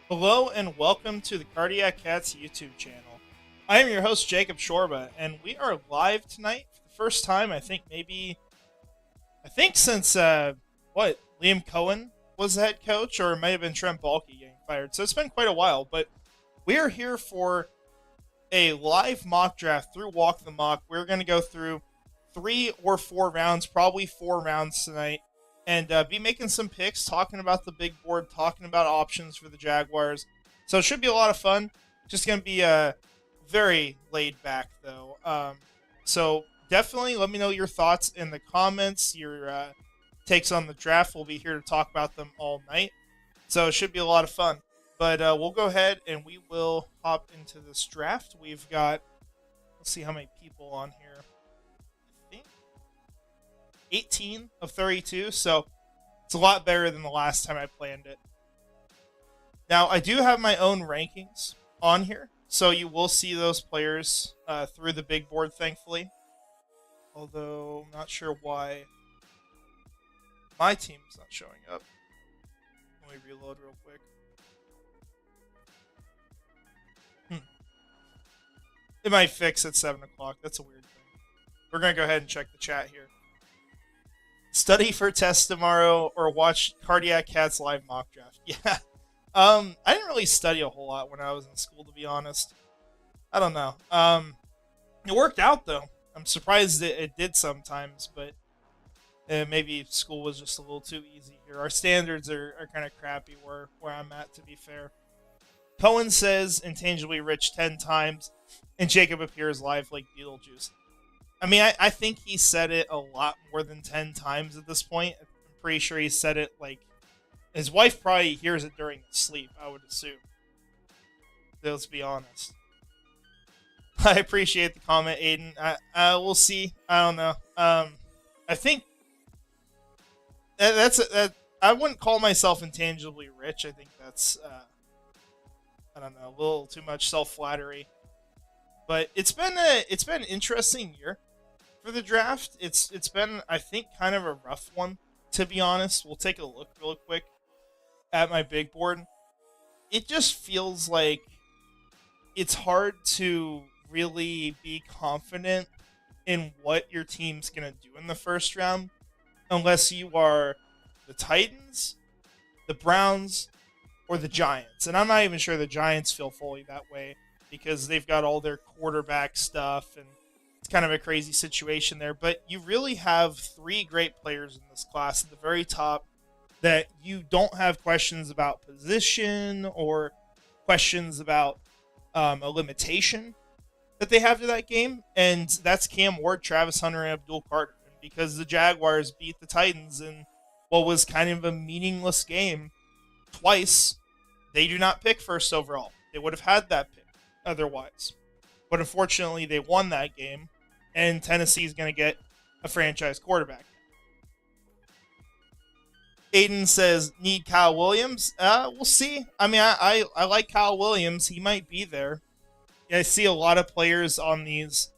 Hello and welcome to the Cardiac Cats YouTube channel. I am your host Jacob Shorba, and we are live tonight for the first time. I think since Liam Cohen was the head coach, or it might have been Trent Baalke getting fired. So it's been quite a while, but we are here for a live mock draft through Walk the Mock. We're going to go through 3 or 4 rounds, probably 4 rounds tonight, and be making some picks, talking about the big board, talking about options for the Jaguars. So it should be a lot of fun. Just going to be very laid back, though. So definitely let me know your thoughts in the comments, your takes on the draft. We'll be here to talk about them all night. So it should be a lot of fun. But we'll go ahead and we will hop into this draft. We've got, let's see how many people on here. I think 18 of 32, so it's a lot better than the last time I planned it. Now, I do have my own rankings on here, so you will see those players through the big board, thankfully. Although, I'm not sure why my team's not showing up. Let me reload real quick. It might fix at 7 o'clock. That's a weird thing. We're going to go ahead and check the chat here. Study for test tomorrow or watch Cardiac Cats live mock draft. Yeah. I didn't really study a whole lot when I was in school, to be honest. I don't know. It worked out, though. I'm surprised it did sometimes, but maybe school was just a little too easy here. Our standards are kind of crappy where I'm at, to be fair. Cohen says intangibly rich 10 times, and Jacob appears live like Beetlejuice. I mean, I think he said it a lot more than 10 times at this point. I'm pretty sure he said it like... His wife probably hears it during sleep, I would assume. Let's be honest. I appreciate the comment, Aiden. We'll see. I don't know. I think... I wouldn't call myself intangibly rich. I think that's... I don't know, a little too much self-flattery. But it's been an interesting year for the draft. It's been, I think, kind of a rough one, to be honest. We'll take a look real quick at my big board. It just feels like it's hard to really be confident in what your team's going to do in the first round unless you are the Titans, the Browns, or the Giants. And I'm not even sure the Giants feel fully that way because they've got all their quarterback stuff and it's kind of a crazy situation there. But you really have 3 great players in this class at the very top that you don't have questions about position or questions about a limitation that they have to that game. And that's Cam Ward, Travis Hunter, and Abdul Carter. And because the Jaguars beat the Titans in what was kind of a meaningless game twice, they do not pick first overall. They would have had that pick otherwise. But unfortunately, they won that game, and Tennessee is going to get a franchise quarterback. Aiden says, need Kyle Williams? We'll see. I mean, I like Kyle Williams. He might be there. I see a lot of players on these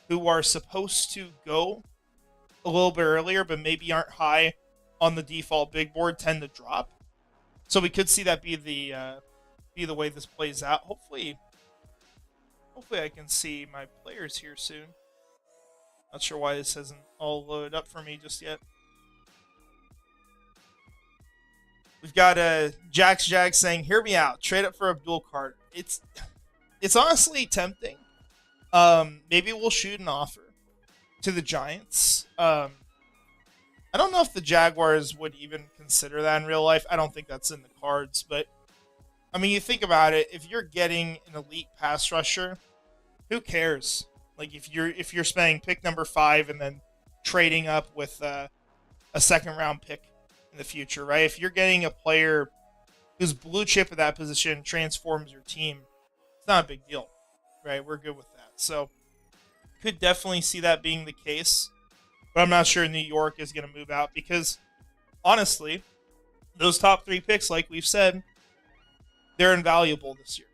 who are supposed to go a little bit earlier, but maybe aren't high on the default big board, tend to drop. So we could see that be the way this plays out. Hopefully I can see my players here soon. Not sure why this hasn't all loaded up for me just yet. We've got Jax saying, "Hear me out. Trade up for Abdul Carter." It's honestly tempting. Maybe we'll shoot an offer to the Giants. I don't know if the Jaguars would even consider that in real life. I don't think that's in the cards, but I mean, you think about it. If you're getting an elite pass rusher, who cares? Like if you're spending pick number 5 and then trading up with a second round pick in the future, right? If you're getting a player who's blue chip at that position, transforms your team, it's not a big deal, right? We're good with that. So could definitely see that being the case. But I'm not sure New York is going to move out because, honestly, those top 3 picks, like we've said, they're invaluable this year.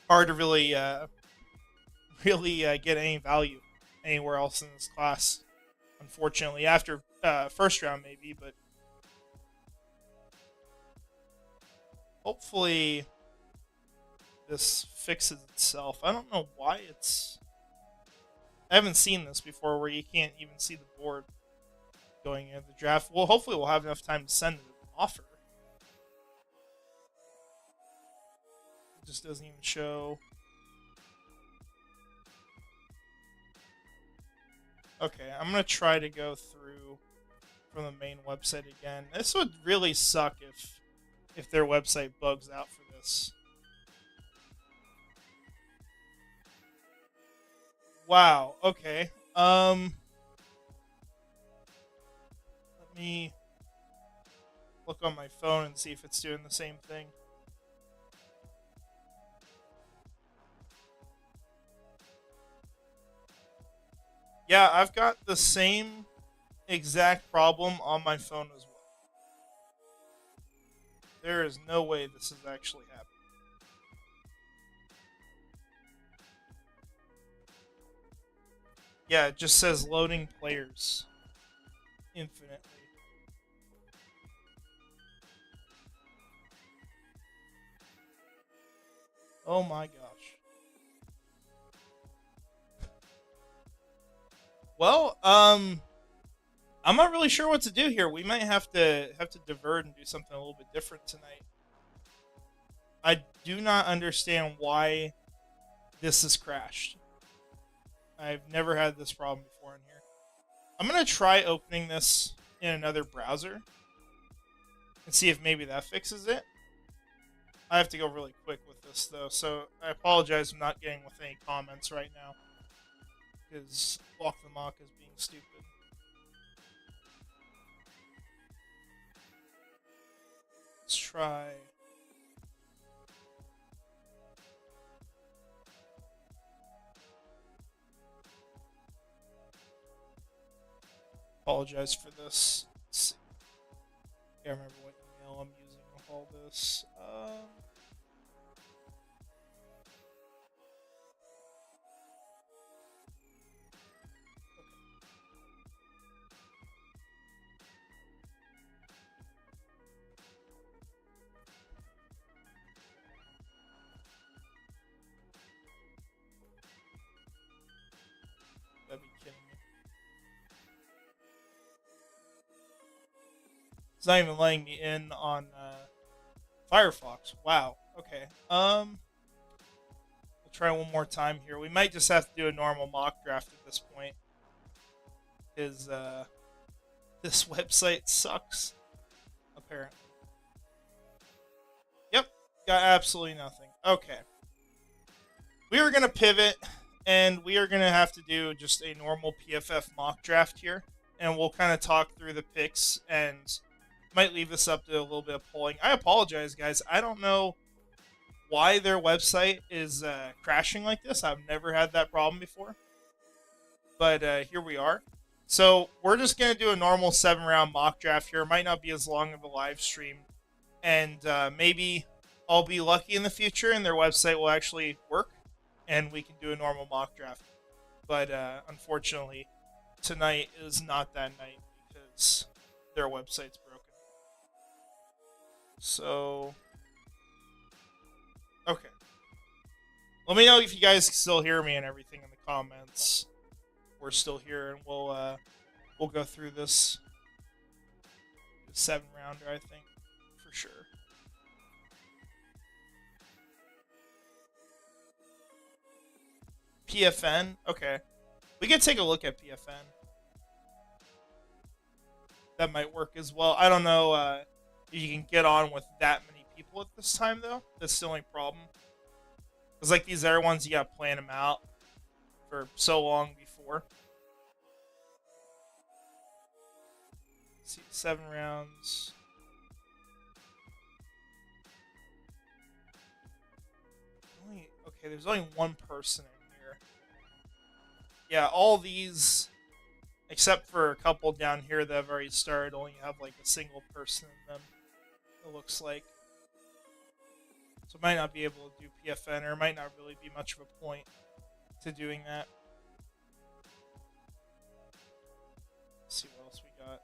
Hard to really get any value anywhere else in this class, unfortunately. After first round, maybe, but Hopefully this fixes itself. I don't know why it's... I haven't seen this before where you can't even see the board going into the draft. Well, hopefully we'll have enough time to send an offer. It just doesn't even show. Okay, I'm going to try to go through from the main website again. This would really suck if their website bugs out for this. Wow, okay. Let me look on my phone and see if it's doing the same thing. Yeah, I've got the same exact problem on my phone as well. There is no way this is actually happening. Yeah, it just says loading players infinitely. Oh my gosh. Well, I'm not really sure what to do here. We might have to divert and do something a little bit different tonight. I do not understand why this has crashed. I've never had this problem before in here. I'm gonna try opening this in another browser and see if maybe that fixes it. I have to go really quick with this though, so I apologize I'm not getting with any comments right now because Walk the Mock is being stupid. Let's try. Apologize for this. Let's see. I can't remember what email I'm using with all this. That'd be kidding me. It's not even letting me in on Firefox. Wow. Okay. We'll try one more time here. We might just have to do a normal mock draft at this point. Because this website sucks. Apparently. Yep. Got absolutely nothing. Okay. We are going to pivot. And we are going to have to do just a normal PFF mock draft here. And we'll kind of talk through the picks and might leave this up to a little bit of polling. I apologize, guys. I don't know why their website is crashing like this. I've never had that problem before. But here we are. So we're just going to do a normal 7-round mock draft here. It might not be as long of a live stream. And maybe I'll be lucky in the future and their website will actually work. And we can do a normal mock draft. But unfortunately, tonight is not that night because their website's broken. So, okay. Let me know if you guys can still hear me and everything in the comments. We're still here, and we'll go through this 7-rounder, I think, for sure. PFN? Okay. We can take a look at PFN. That might work as well. I don't know if you can get on with that many people at this time, though. That's the only problem. Because, like, these other ones, you got to plan them out for so long before. Let's see, 7 rounds. Okay, there's only one person in here. Yeah, all these, except for a couple down here that have already started, only have like a single person in them, it looks like. So I might not be able to do PFN, or it might not really be much of a point to doing that. Let's see what else we got.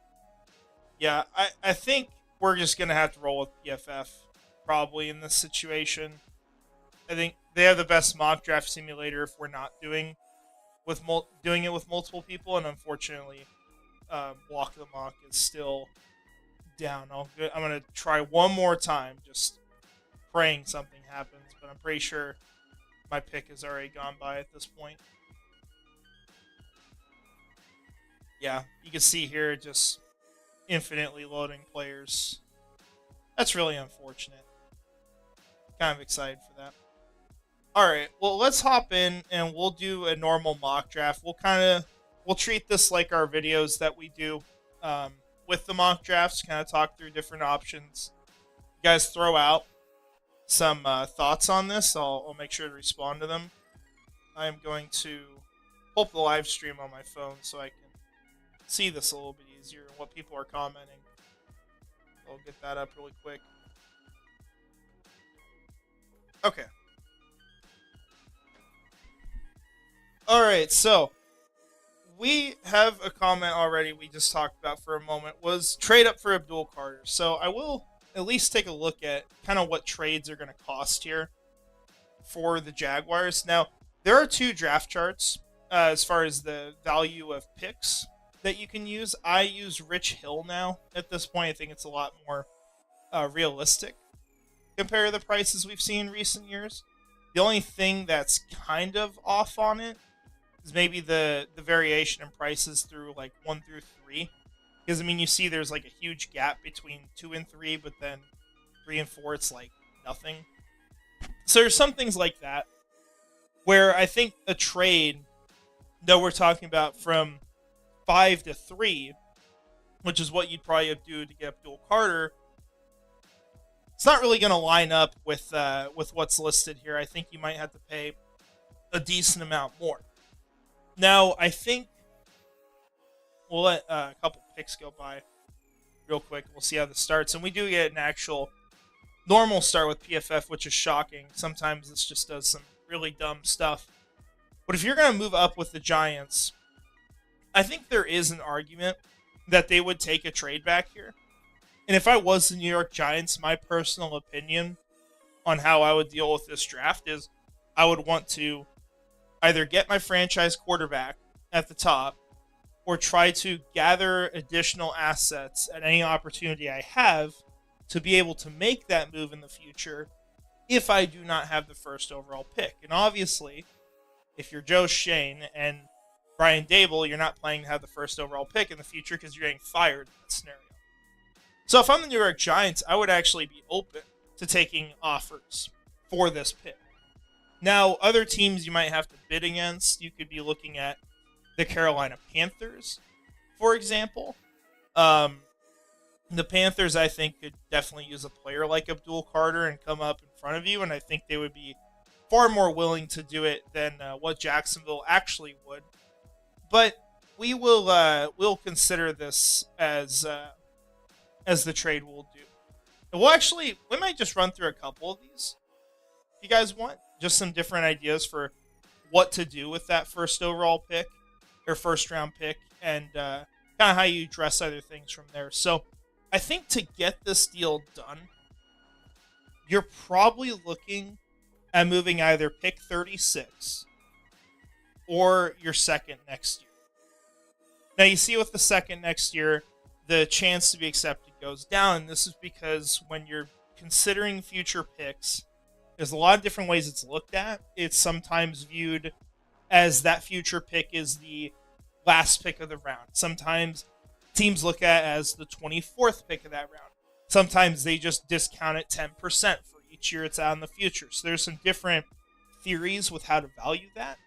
Yeah, I think we're just going to have to roll with PFF probably in this situation. I think they have the best mock draft simulator if we're not doing it with multiple people, and unfortunately, Block the Mock is still down. I'm gonna try one more time, just praying something happens, but I'm pretty sure my pick is already gone by at this point. Yeah, you can see here just infinitely loading players. That's really unfortunate. Kind of excited for that. Alright, well, let's hop in and we'll do a normal mock draft. We'll treat this like our videos that we do with the mock drafts, kind of talk through different options. You guys throw out some thoughts on this, I'll make sure to respond to them. I am going to pull up the live stream on my phone so I can see this a little bit easier and what people are commenting. I'll get that up really quick. Okay. Alright, so we have a comment already we just talked about for a moment, was trade up for Abdul Carter. So I will at least take a look at kind of what trades are going to cost here for the Jaguars. Now, there are two draft charts as far as the value of picks that you can use. I use Rich Hill now. At this point, I think it's a lot more realistic compared to the prices we've seen in recent years. The only thing that's kind of off on it is maybe the variation in prices through like 1 through 3. Because, I mean, you see there's like a huge gap between 2 and 3, but then 3 and 4, it's like nothing. So there's some things like that where I think a trade that we're talking about from 5 to 3, which is what you'd probably do to get Abdul Carter, it's not really going to line up with what's listed here. I think you might have to pay a decent amount more. Now, I think we'll let a couple picks go by real quick. We'll see how this starts. And we do get an actual normal start with PFF, which is shocking. Sometimes this just does some really dumb stuff. But if you're going to move up with the Giants, I think there is an argument that they would take a trade back here. And if I was the New York Giants, my personal opinion on how I would deal with this draft is I would want to either get my franchise quarterback at the top or try to gather additional assets at any opportunity I have to be able to make that move in the future if I do not have the first overall pick. And obviously, if you're Joe Shane and Brian Dable, you're not planning to have the first overall pick in the future because you're getting fired in that scenario. So if I'm the New York Giants, I would actually be open to taking offers for this pick. Now, other teams you might have to bid against, you could be looking at the Carolina Panthers, for example. The Panthers, I think, could definitely use a player like Abdul Carter and come up in front of you, and I think they would be far more willing to do it than what Jacksonville actually would. But we will we'll consider this as the trade we'll do. And we might just run through a couple of these if you guys want. Just some different ideas for what to do with that first overall pick or first round pick and kind of how you address other things from there. So I think to get this deal done, you're probably looking at moving either pick 36 or your second next year. Now you see with the second next year, the chance to be accepted goes down. And this is because when you're considering future picks, there's a lot of different ways it's looked at. It's sometimes viewed as that future pick is the last pick of the round. Sometimes teams look at it as the 24th pick of that round. Sometimes they just discount it 10% for each year it's out in the future. So there's some different theories with how to value that.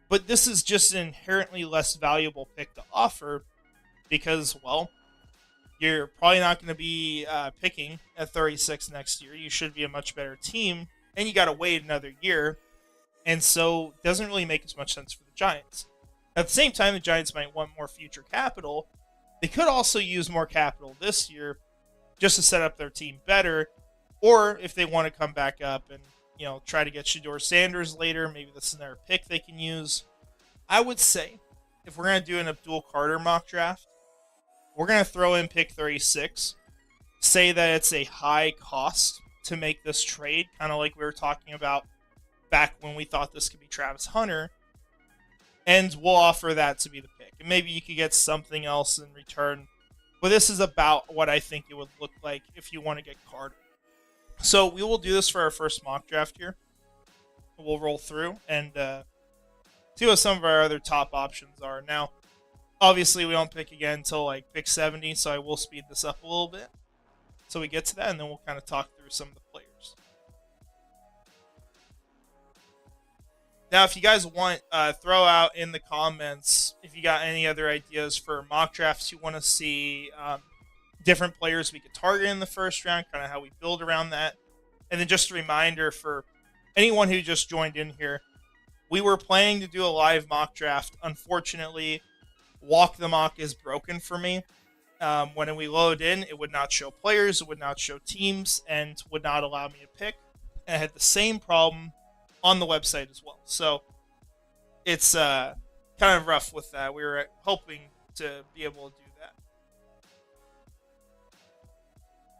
But this is just an inherently less valuable pick to offer because, well, you're probably not going to be picking at 36 next year. You should be a much better team, and you got to wait another year. And so it doesn't really make as much sense for the Giants. At the same time, the Giants might want more future capital. They could also use more capital this year just to set up their team better. Or if they want to come back up and try to get Shedeur Sanders later, maybe this is their pick they can use. I would say if we're going to do an Abdul Carter mock draft, we're going to throw in pick 36, say that it's a high cost to make this trade, kind of like we were talking about back when we thought this could be Travis Hunter, and we'll offer that to be the pick. And maybe you could get something else in return. But this is about what I think it would look like if you want to get Carter. So we will do this for our first mock draft here. We'll roll through and see what some of our other top options are. Now, obviously, we don't pick again until like pick 70, so I will speed this up a little bit. So we get to that, and then we'll kind of talk through some of the players. Now, if you guys want, throw out in the comments if you got any other ideas for mock drafts you want to see, different players we could target in the first round, kind of how we build around that. And then just a reminder for anyone who just joined in here, we were planning to do a live mock draft. Unfortunately, Walk the Mock is broken for me. When we load in, it would not show players, it would not show teams, and would not allow me to pick. And I had the same problem on the website as well. So it's kind of rough with that. We were hoping to be able to do that.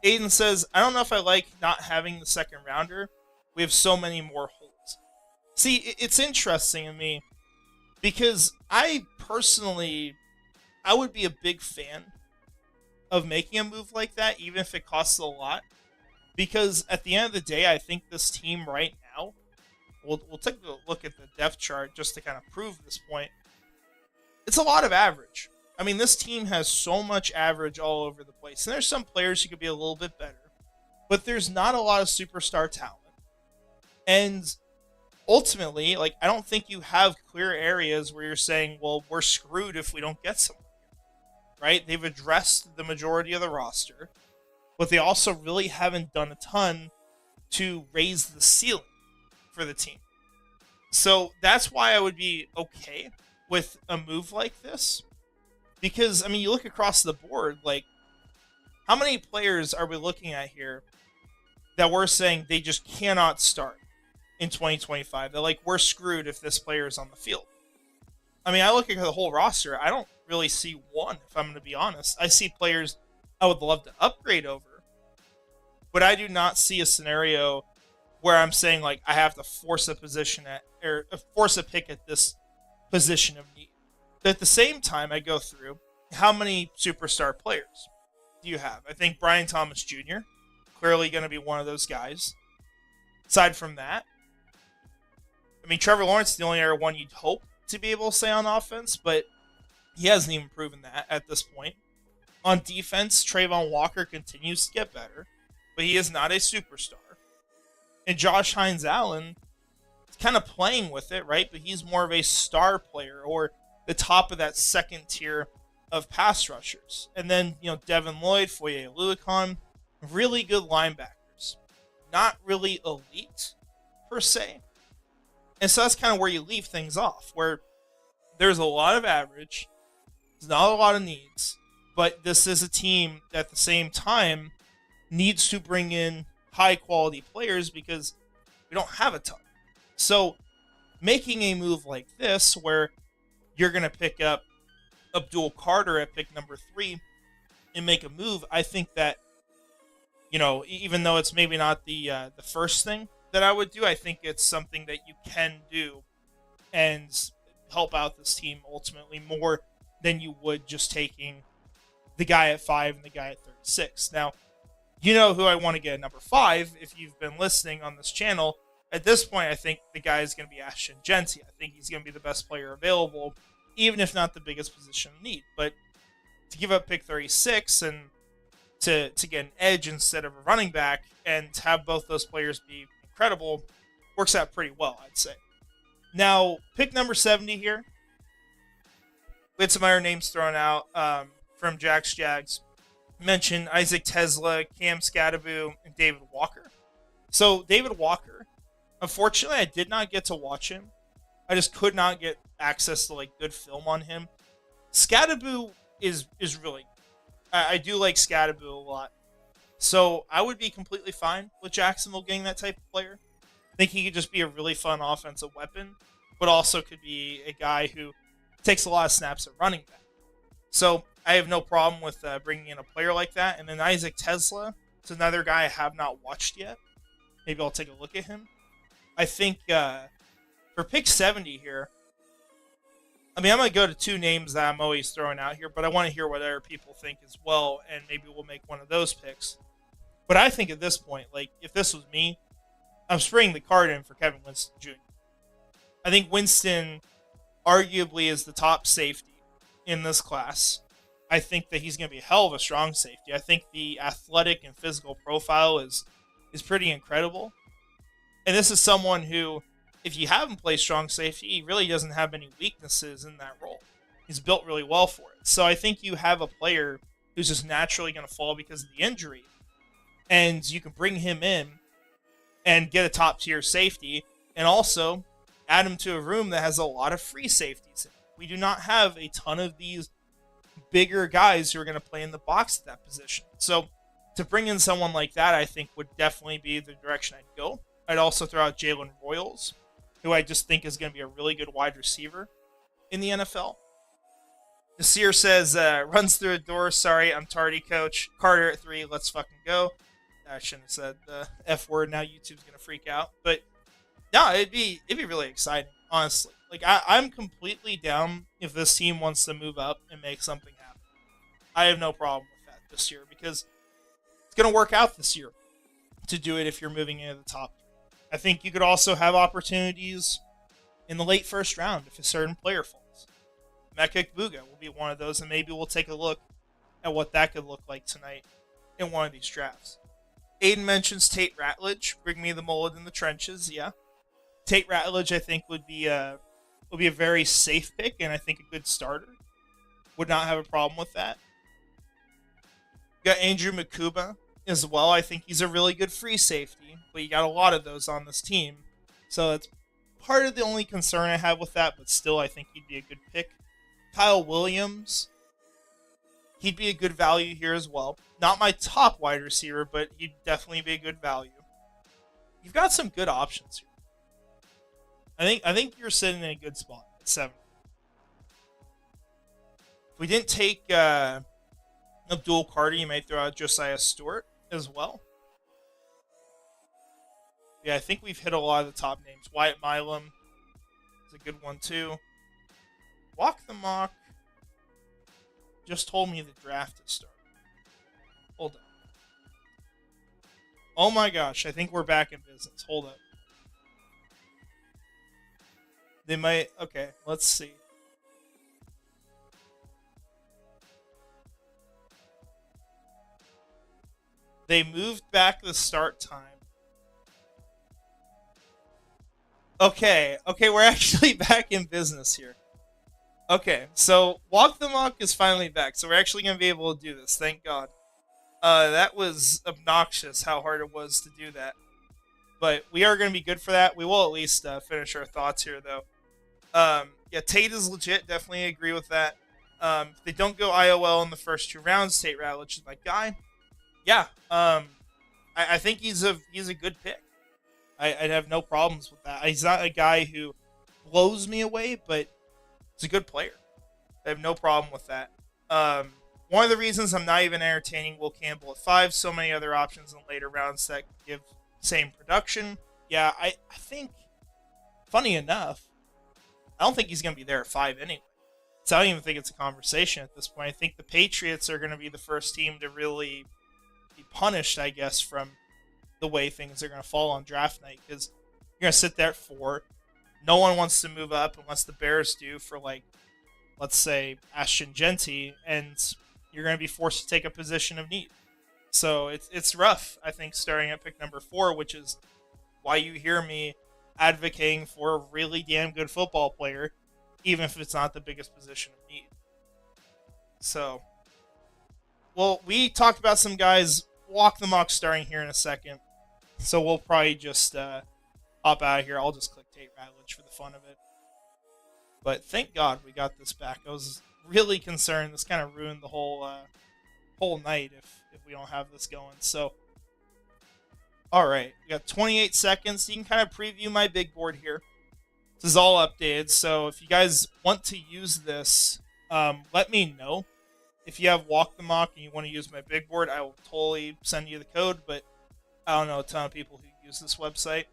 Aiden says, I don't know if I like not having the second rounder. We have so many more holds. See, it's interesting to me because I personally, I would be a big fan of making a move like that, even if it costs a lot. Because at the end of the day, I think this team right now, we'll take a look at the depth chart just to kind of prove this point. It's a lot of average. I mean, this team has so much average all over the place. And there's some players who could be a little bit better. But there's not a lot of superstar talent. And ultimately, like, I don't think you have clear areas where you're saying, well, we're screwed if we don't get someone. Right? They've addressed the majority of the roster. But they also really haven't done a ton to raise the ceiling for the team. So that's why I would be okay with a move like this. Because, I mean, you look across the board, like, how many players are we looking at here that we're saying they just cannot start in 2025? They're like, we're screwed if this player is on the field. I mean, I look at the whole roster, I don't really see one, if I'm going to be honest. I see players I would love to upgrade over, but I do not see a scenario where I'm saying, like, I have to force a position at, or force a pick at this position of need. But at the same time, I go through how many superstar players do you have? I think Brian Thomas Jr. clearly going to be one of those guys. Aside from that, I mean, Trevor Lawrence is the only other one you'd hope to be able to say on offense, but he hasn't even proven that at this point. On defense, Trayvon Walker continues to get better, but he is not a superstar. And Josh Hines-Allen is kind of playing with it, right? But he's more of a star player, or the top of that second tier of pass rushers. And then, you know, Devin Lloyd, Foye Oluokun, really good linebackers. Not really elite, per se. And so that's kind of where you leave things off, where there's a lot of average, there's not a lot of needs, but this is a team that at the same time needs to bring in high-quality players because we don't have a ton. So making a move like this, where you're going to pick up Abdul Carter at pick number 3 and make a move, I think that, you know, even though it's maybe not the first thing that I would do, I think it's something that you can do and help out this team ultimately more than you would just taking the guy at 5 and the guy at 36. Now, you know who I want to get at number 5 if you've been listening on this channel. At this point, I think the guy is going to be Ashton Genty. I think he's going to be the best player available, even if not the biggest position of need. But to give up pick 36 and to get an edge instead of a running back and have both those players be incredible works out pretty well, I'd say. Now, pick number 70 here. We had some other names thrown out from Jags. Mentioned Isaac Tesla, Cam Scadaboo, and David Walker. So, David Walker, unfortunately, I did not get to watch him. I just could not get access to, like, good film on him. Scadaboo is really good. I do like Scadaboo a lot. So, I would be completely fine with Jacksonville getting that type of player. I think he could just be a really fun offensive weapon, but also could be a guy who takes a lot of snaps at running back. So, I have no problem with bringing in a player like that. And then Isaac Tesla is another guy I have not watched yet. maybe I'll take a look at him. I think for pick 70 here, I mean, I'm going to go to two names that I'm always throwing out here, but I want to hear what other people think as well, and maybe we'll make one of those picks. But I think at this point, like, if this was me, I'm spraying the card in for Kevin Winston Jr. I think Winston arguably is the top safety in this class. I think that he's going to be a hell of a strong safety. I think the athletic and physical profile is pretty incredible. And this is someone who, if you have him play strong safety, he really doesn't have any weaknesses in that role. He's built really well for it. So I think you have a player who's just naturally going to fall because of the injury. And you can bring him in and get a top-tier safety, and also add him to a room that has a lot of free safeties in it. We do not have a ton of these bigger guys who are going to play in the box at that position. So to bring in someone like that, I think would definitely be the direction I'd go. I'd also throw out Jalen Royals, who I just think is going to be a really good wide receiver in the NFL. Nasir says, runs through a door. Sorry, I'm tardy, coach. Carter at 3. Let's fucking go. I shouldn't have said the F word. Now YouTube's going to freak out. But no, it'd be really exciting, honestly. Like, I'm completely down if this team wants to move up and make something happen. I have no problem with that this year because it's going to work out this year to do it if you're moving into the top 3. I think you could also have opportunities in the late first round if a certain player falls. Mekik Buga will be one of those, and maybe we'll take a look at what that could look like tonight in one of these drafts. Aiden mentions Tate Ratledge. Bring me the mullet in the trenches. Yeah. Tate Ratledge, I think, would be a very safe pick, and I think a good starter. Would not have a problem with that. You got Andrew Makuba as well. I think he's a really good free safety, but you got a lot of those on this team. So that's part of the only concern I have with that, but still I think he'd be a good pick. Kyle Williams, he'd be a good value here as well. Not my top wide receiver, but he'd definitely be a good value. You've got some good options here. I think you're sitting in a good spot at 7. If we didn't take Abdul Carter, you may throw out Josiah Stewart as well. Yeah, I think we've hit a lot of the top names. Wyatt Milam is a good one too. Walk the Mock just told me the draft is starting. Hold on. Oh my gosh, I think we're back in business. Hold up. They might... Okay, let's see. They moved back the start time. Okay, we're actually back in business here. Okay, so Walk the Mock is finally back, so we're actually going to be able to do this, thank God. That was obnoxious how hard it was to do that. But we are going to be good for that. We will at least finish our thoughts here, though. Yeah, Tate is legit, definitely agree with that. If they don't go IOL in the first 2 rounds, Tate Ratledge is my guy. Yeah, I think he's a good pick. I'd have no problems with that. He's not a guy who blows me away, but he's a good player. I have no problem with that. One of the reasons I'm not even entertaining Will Campbell at 5, so many other options in later rounds that give same production. Yeah, I think, funny enough, I don't think he's going to be there at 5 anyway. So I don't even think it's a conversation at this point. I think the Patriots are going to be the first team to really be punished, I guess, from the way things are going to fall on draft night, because you're going to sit there at 4. No one wants to move up unless the Bears do for, like, let's say, Ashton Genty, and you're going to be forced to take a position of need. So it's rough, I think, starting at pick number 4, which is why you hear me advocating for a really damn good football player, even if it's not the biggest position of need. So, well, we talked about some guys. Walk the Mock starting here in a second. So we'll probably just hop out of here. I'll just click Tate Ratledge for the fun of it. But thank God we got this back. I was really concerned this kind of ruined the whole night if we don't have this going. So, all right, we got 28 seconds. You can kind of preview my big board here. This is all updated. So if you guys want to use this, let me know. If you have Walk the Mock and you want to use my big board, I will totally send you the code. But I don't know a ton of people who use this website.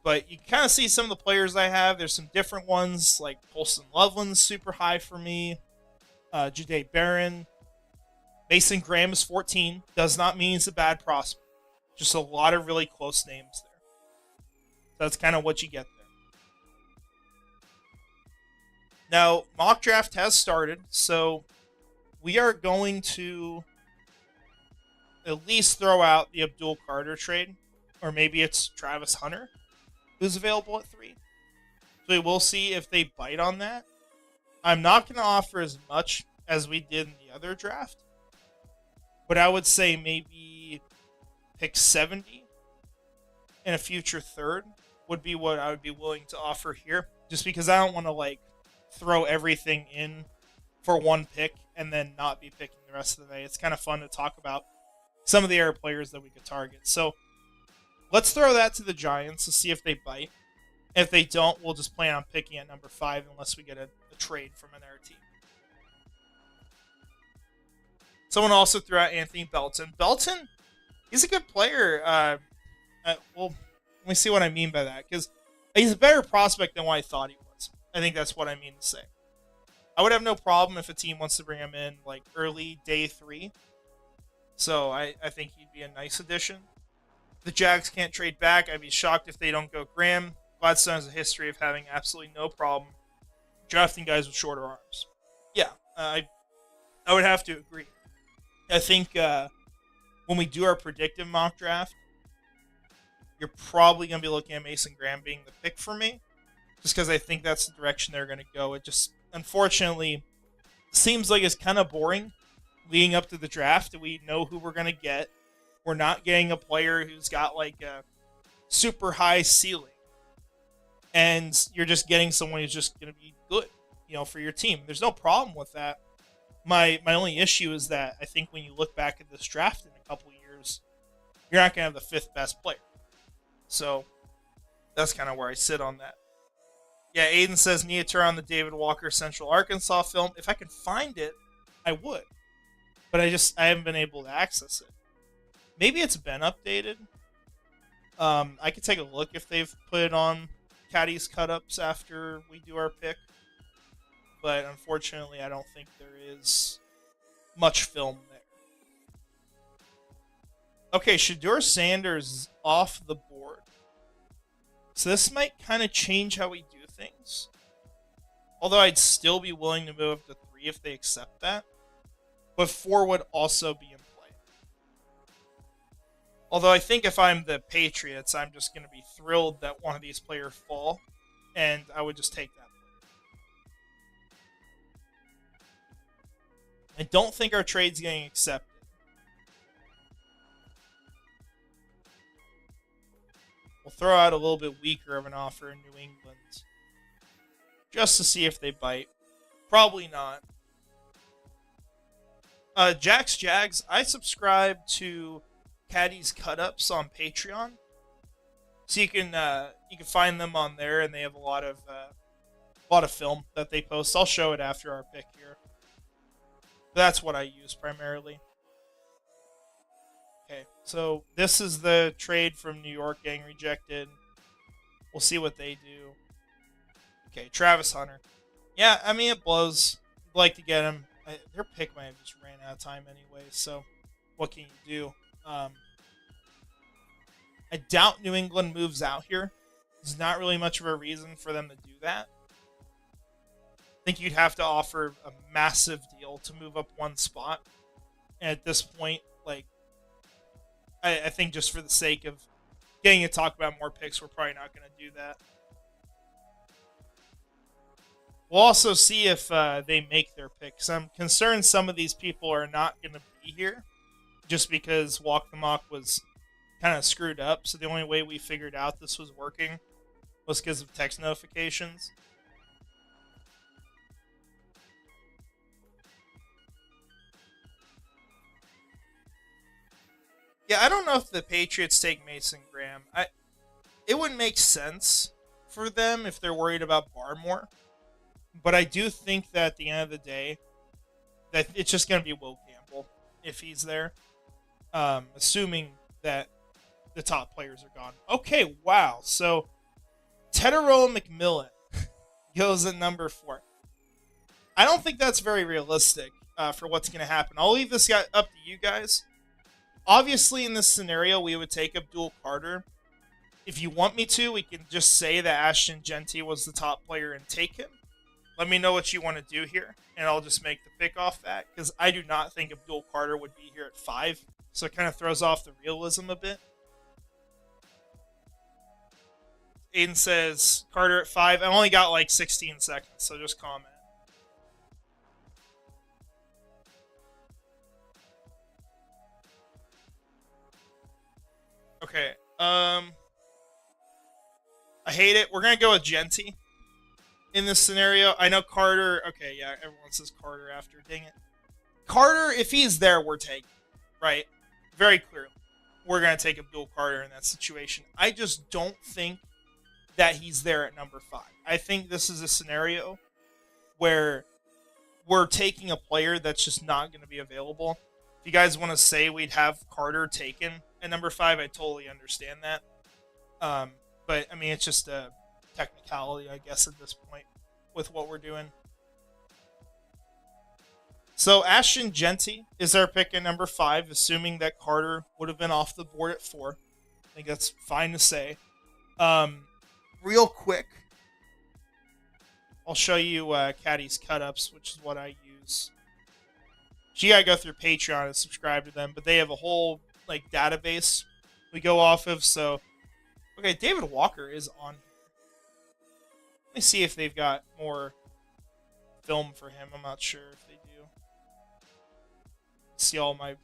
But you can kind of see some of the players I have. There's some different ones, like Colston Loveland's super high for me. Jade Barron. Mason Graham is 14. Does not mean he's a bad prospect. Just a lot of really close names there. So that's kind of what you get there. Now, mock draft has started, so we are going to at least throw out the Abdul Carter trade, or maybe it's Travis Hunter who's available at 3. So we'll see if they bite on that. I'm not going to offer as much as we did in the other draft, but I would say maybe pick 70 in a future third would be what I would be willing to offer here, just because I don't want to throw everything in for one pick and then not be picking the rest of the day. It's kind of fun to talk about some of the air players that we could target. So let's throw that to the Giants to see if they bite. If they don't, we'll just plan on picking at number 5 unless we get a trade from another team. Someone also threw out Anthony Belton. Belton, he's a good player. Well, let me see what I mean by that, because he's a better prospect than what I thought he was. I think that's what I mean to say. I would have no problem if a team wants to bring him in early day 3. So I think he'd be a nice addition. The Jags can't trade back. I'd be shocked if they don't go Graham. Gladstone has a history of having absolutely no problem drafting guys with shorter arms. Yeah, I would have to agree. I think when we do our predictive mock draft, you're probably going to be looking at Mason Graham being the pick for me, just because I think that's the direction they're going to go. It just, unfortunately, seems like it's kind of boring leading up to the draft. We know who we're going to get. We're not getting a player who's got a super high ceiling. And you're just getting someone who's just going to be good, for your team. There's no problem with that. My only issue is that I think when you look back at this draft in a couple of years, you're not going to have the 5th best player. So that's kind of where I sit on that. Yeah, Aiden says need to turn on the David Walker Central Arkansas film. If I can find it, I would. But I haven't been able to access it. Maybe it's been updated. I could take a look if they've put it on Caddy's cut-ups after we do our pick. But unfortunately, I don't think there is much film there. Okay, Shedeur Sanders is off the board. So this might kind of change how we do things. Although I'd still be willing to move up to 3 if they accept that. But 4 would also be in play. Although I think if I'm the Patriots, I'm just going to be thrilled that one of these players fall. And I would just take that. I don't think our trade's getting accepted. We'll throw out a little bit weaker of an offer in New England. Just to see if they bite. Probably not. Jags, I subscribe to Caddy's Cut-Ups on Patreon. So you can find them on there, and they have a lot of film that they post. I'll show it after our pick here. That's what I use primarily. Okay, so this is the trade from New York getting rejected. We'll see what they do. Okay, Travis Hunter. Yeah, I mean, it blows. I'd like to get him. Their pick might have just ran out of time anyway, so what can you do? I doubt New England moves out here. There's not really much of a reason for them to do that. I think you'd have to offer a massive deal to move up 1 spot. And at this point, I think just for the sake of getting to talk about more picks, we're probably not going to do that. We'll also see if they make their picks. I'm concerned some of these people are not going to be here just because Walk the Mock was kind of screwed up. So the only way we figured out this was working was because of text notifications. Yeah, I don't know if the Patriots take Mason Graham. It would make sense for them if they're worried about Barmore. But I do think that at the end of the day, that it's just going to be Will Campbell if he's there. Assuming that the top players are gone. Okay, wow. So Tedero McMillan goes at number 4. I don't think that's very realistic for what's going to happen. I'll leave this guy up to you guys. Obviously, in this scenario, we would take Abdul Carter. If you want me to, we can just say that Ashton Genty was the top player and take him. Let me know what you want to do here, and I'll just make the pick off that, because I do not think Abdul Carter would be here at 5, so it kind of throws off the realism a bit. Aiden says Carter at 5. I only got like 16 seconds, so just comment. Okay. I hate it. We're gonna go with Genty in this scenario. I know Carter. Okay, yeah, everyone says Carter after. Dang it. Carter, if he's there, we're taking, right? Very clearly, we're gonna take Abdul Carter in that situation. I just don't think that he's there at number 5. I think this is a scenario where we're taking a player that's just not going to be available. If you guys want to say we'd have Carter taken at number 5, I totally understand that. But, I mean, it's just a technicality, I guess, at this point with what we're doing. So, Ashton Genty is our pick at number 5, assuming that Carter would have been off the board at 4. I think that's fine to say. Real quick, I'll show you Caddy's cut-ups, which is what I use. You gotta go through Patreon and subscribe to them, but they have a whole like database we go off of. So, okay, David Walker is on. Let me see if they've got more film for him. I'm not sure if they do. See all my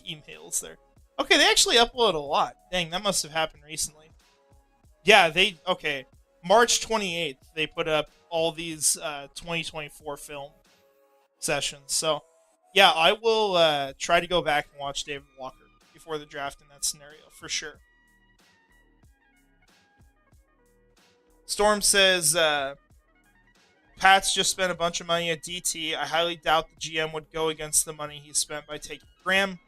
emails there. Okay, they actually upload a lot. Dang, that must have happened recently. Yeah, okay. March 28th, they put up all these 2024 film sessions. So, yeah, I will try to go back and watch David Walker before the draft in that scenario, for sure. Storm says, Pats just spent a bunch of money at DT. I highly doubt the GM would go against the money he spent by taking Graham.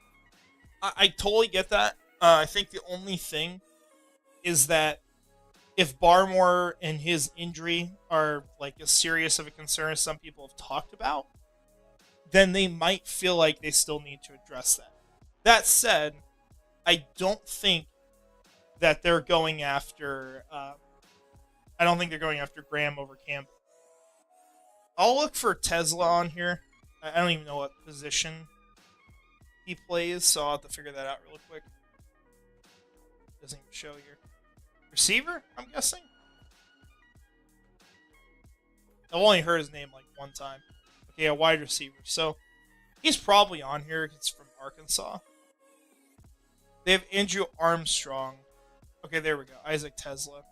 I totally get that. I think the only thing is that if Barmore and his injury are like as serious of a concern as some people have talked about, then they might feel like they still need to address that. That said, I don't think that they're going after. I don't think they're going after Graham over Campbell. I'll look for Tesla on here. I don't even know what position he plays, so I'll have to figure that out real quick. Doesn't even show here. Receiver, I'm guessing? I've only heard his name like one time. Okay, a wide receiver. So, he's probably on here. It's from Arkansas. They have Andrew Armstrong. Okay, there we go. Isaac Tesla.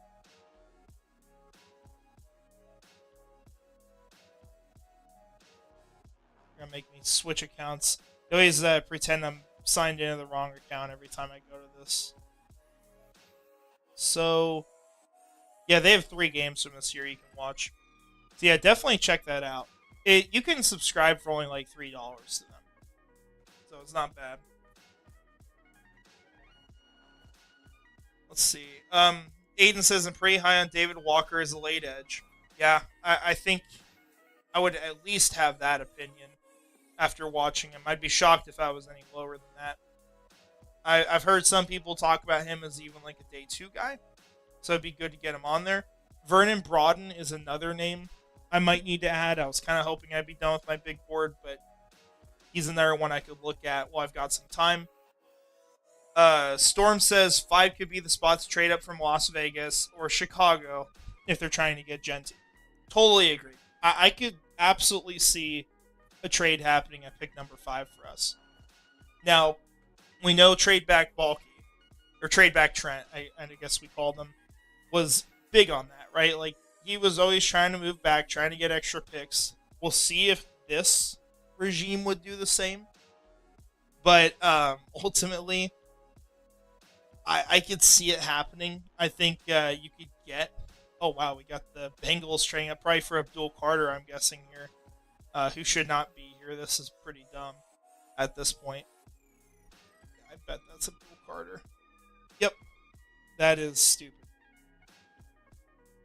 You're gonna make me switch accounts. They always pretend I'm signed into the wrong account every time I go to this. So, yeah, they have 3 games from this year you can watch. So, yeah, definitely check that out. You can subscribe for only like $3 to them. So, it's not bad. Let's see. Aiden says, I'm pretty high on David Walker as a late edge. Yeah, I think I would at least have that opinion after watching him. I'd be shocked if I was any lower than that. I've heard some people talk about him as even like a day 2 guy. So it'd be good to get him on there. Vernon Broughton is another name I might need to add. I was kind of hoping I'd be done with my big board, but he's another one I could look at while I've got some time. Storm says 5 could be the spot to trade up from Las Vegas or Chicago if they're trying to get Genty. Totally agree. I could absolutely see a trade happening at pick number 5 for us. Now, we know trade back Balky, or trade back Trent, I guess we called him, was big on that, right? Like, he was always trying to move back, trying to get extra picks. We'll see if this regime would do the same. But ultimately, I could see it happening. I think you could get... Oh, wow, we got the Bengals trading up probably for Abdul Carter, I'm guessing here, who should not be here. This is pretty dumb at this point. I bet that's Abdul Carter. Yep. That is stupid.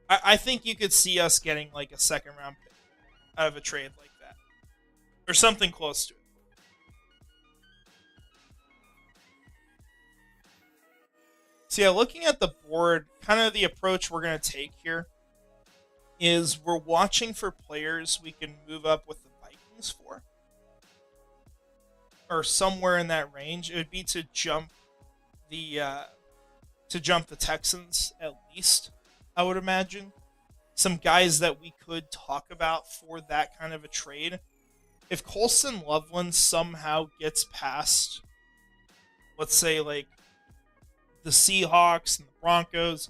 I think you could see us getting like a second round pick out of a trade like that, or something close to it. So yeah, looking at the board, kind of the approach we're going to take here is we're watching for players we can move up with the Vikings for, or somewhere in that range. It would be to jump the Texans at least. I would imagine some guys that we could talk about for that kind of a trade. If Colson Loveland somehow gets past, let's say, like the Seahawks and the Broncos,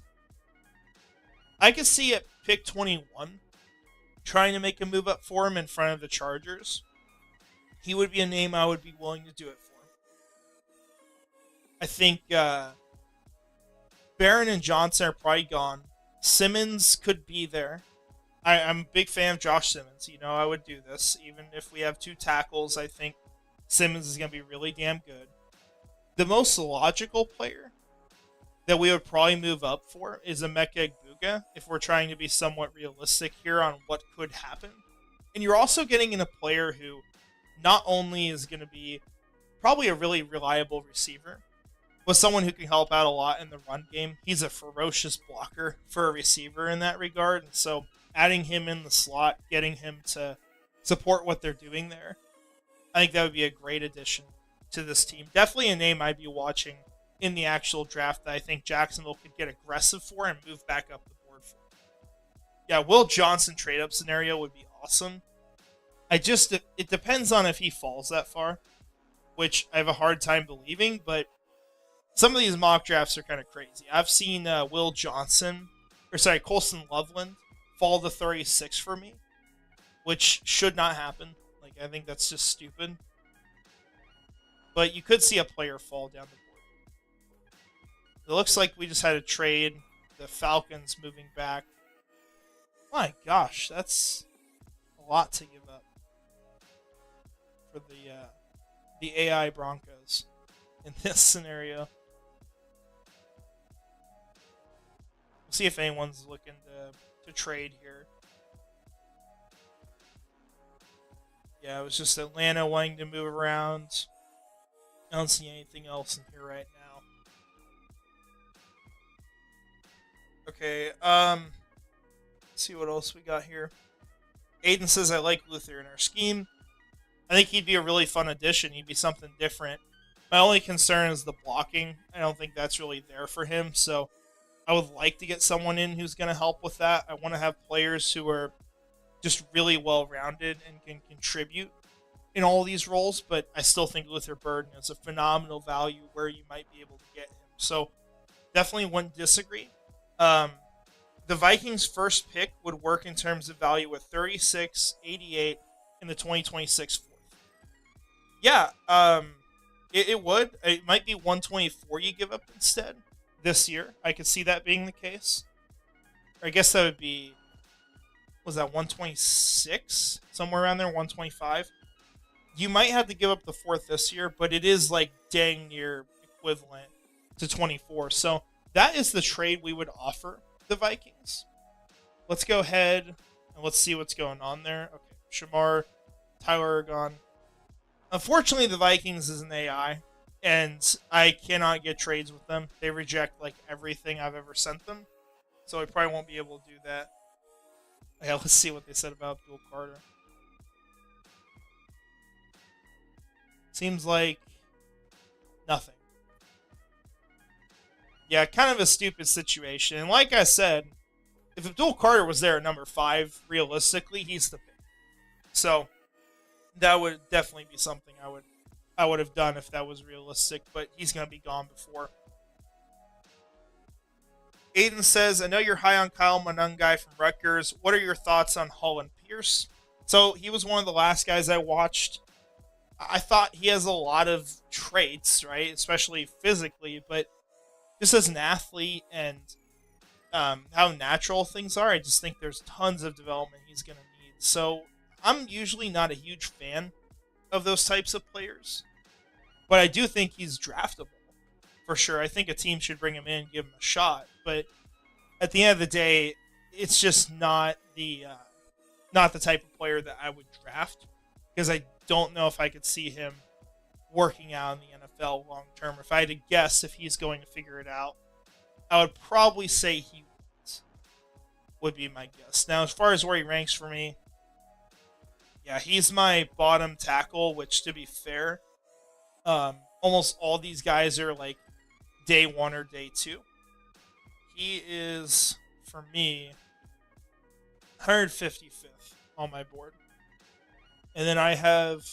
I could see at pick 21 trying to make a move up for him in front of the Chargers. He would be a name I would be willing to do it for. I think Barron and Johnson are probably gone. Simmons could be there. I'm a big fan of Josh Simmons. You know, I would do this. Even if we have two tackles, I think Simmons is going to be really damn good. The most logical player that we would probably move up for is Emeka Egbuka, if we're trying to be somewhat realistic here on what could happen. And you're also getting in a player who not only is going to be probably a really reliable receiver, but someone who can help out a lot in the run game. He's a ferocious blocker for a receiver in that regard. And so adding him in the slot, getting him to support what they're doing there, I think that would be a great addition to this team. Definitely a name I'd be watching in the actual draft that I think Jacksonville could get aggressive for and move back up the board for. Yeah, Will Johnson trade-up scenario would be awesome. It depends on if he falls that far, which I have a hard time believing, but some of these mock drafts are kind of crazy. I've seen Colson Loveland fall to 36 for me, which should not happen. Like, I think that's just stupid. But you could see a player fall down the board. It looks like we just had a trade. The Falcons moving back. My gosh, that's a lot to give up for the AI Broncos in this scenario. We'll see if anyone's looking to trade here. Yeah, it was just Atlanta wanting to move around. I don't see anything else in here right now. Okay, let's see what else we got here. Aiden says, I like Luther in our scheme. I think he'd be a really fun addition. He'd be something different. My only concern is the blocking. I don't think that's really there for him, so I would like to get someone in who's going to help with that. I want to have players who are just really well-rounded and can contribute in all these roles, but I still think Luther Burden is a phenomenal value where you might be able to get him. So definitely wouldn't disagree. The Vikings' first pick would work in terms of value with 36, 88, in the 2026 fourth. Yeah, it would. It might be 124 you give up instead this year. I could see that being the case. Or I guess that would be, was that 126? Somewhere around there, 125. You might have to give up the fourth this year, but it is like dang near equivalent to 24. So that is the trade we would offer the Vikings. Let's go ahead and let's see what's going on there. Okay, Shamar, Tyler are gone. Unfortunately, the Vikings is an AI, and I cannot get trades with them. They reject like everything I've ever sent them, so I probably won't be able to do that. Yeah, let's see what they said about Abdul Carter. Seems like nothing. Yeah, kind of a stupid situation. And like I said, if Abdul Carter was there at number 5, realistically, he's the pick. So that would definitely be something I would have done if that was realistic, but he's going to be gone before. Aiden says, I know you're high on Kyle Monangai from Rutgers. What are your thoughts on Hull and Pierce? So he was one of the last guys I watched. I thought he has a lot of traits, right? Especially physically, but just as an athlete and how natural things are, I just think there's tons of development he's going to need. So I'm usually not a huge fan of those types of players, but I do think he's draftable. for sure. I think a team should bring him in, give him a shot. But at the end of the day, it's just not the type of player that I would draft, because I don't know if I could see him working out in the NFL long term. If I had to guess if he's going to figure it out, I would probably say he would be my guess. Now, as far as where he ranks for me, yeah, he's my bottom tackle, which, to be fair, almost all these guys are like day 1 or day 2. He is, for me, 155th on my board. And then I have,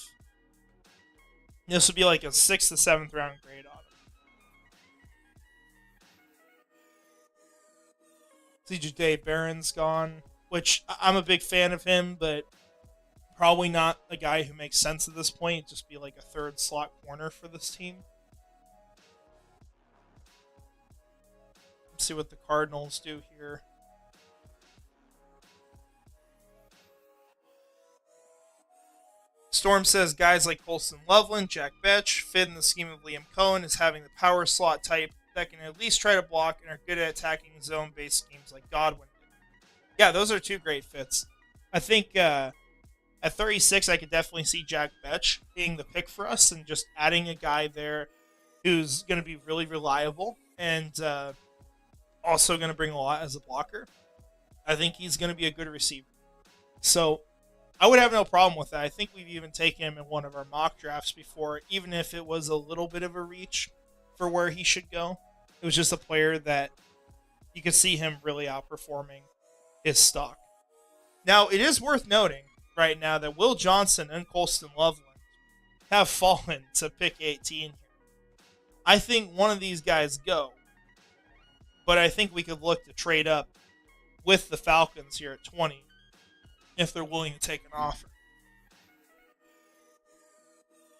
this would be like a 6th to 7th round grade on him. CJ Barron's gone, which I'm a big fan of him, but probably not a guy who makes sense at this point. Just be like a 3rd slot corner for this team. Let's see what the Cardinals do here. Storm says guys like Colston Loveland, Jack Betch fit in the scheme of Liam Cohen as having the power slot type that can at least try to block and are good at attacking zone-based schemes like Godwin. Yeah, those are 2 great fits. I think at 36, I could definitely see Jack Betch being the pick for us and just adding a guy there who's going to be really reliable and also going to bring a lot as a blocker. I think he's going to be a good receiver. So I would have no problem with that. I think we've even taken him in one of our mock drafts before, even if it was a little bit of a reach for where he should go. It was just a player that you could see him really outperforming his stock. Now, it is worth noting right now that Will Johnson and Colston Loveland have fallen to pick 18 here. I think one of these guys go, but I think we could look to trade up with the Falcons here at 20 if they're willing to take an offer.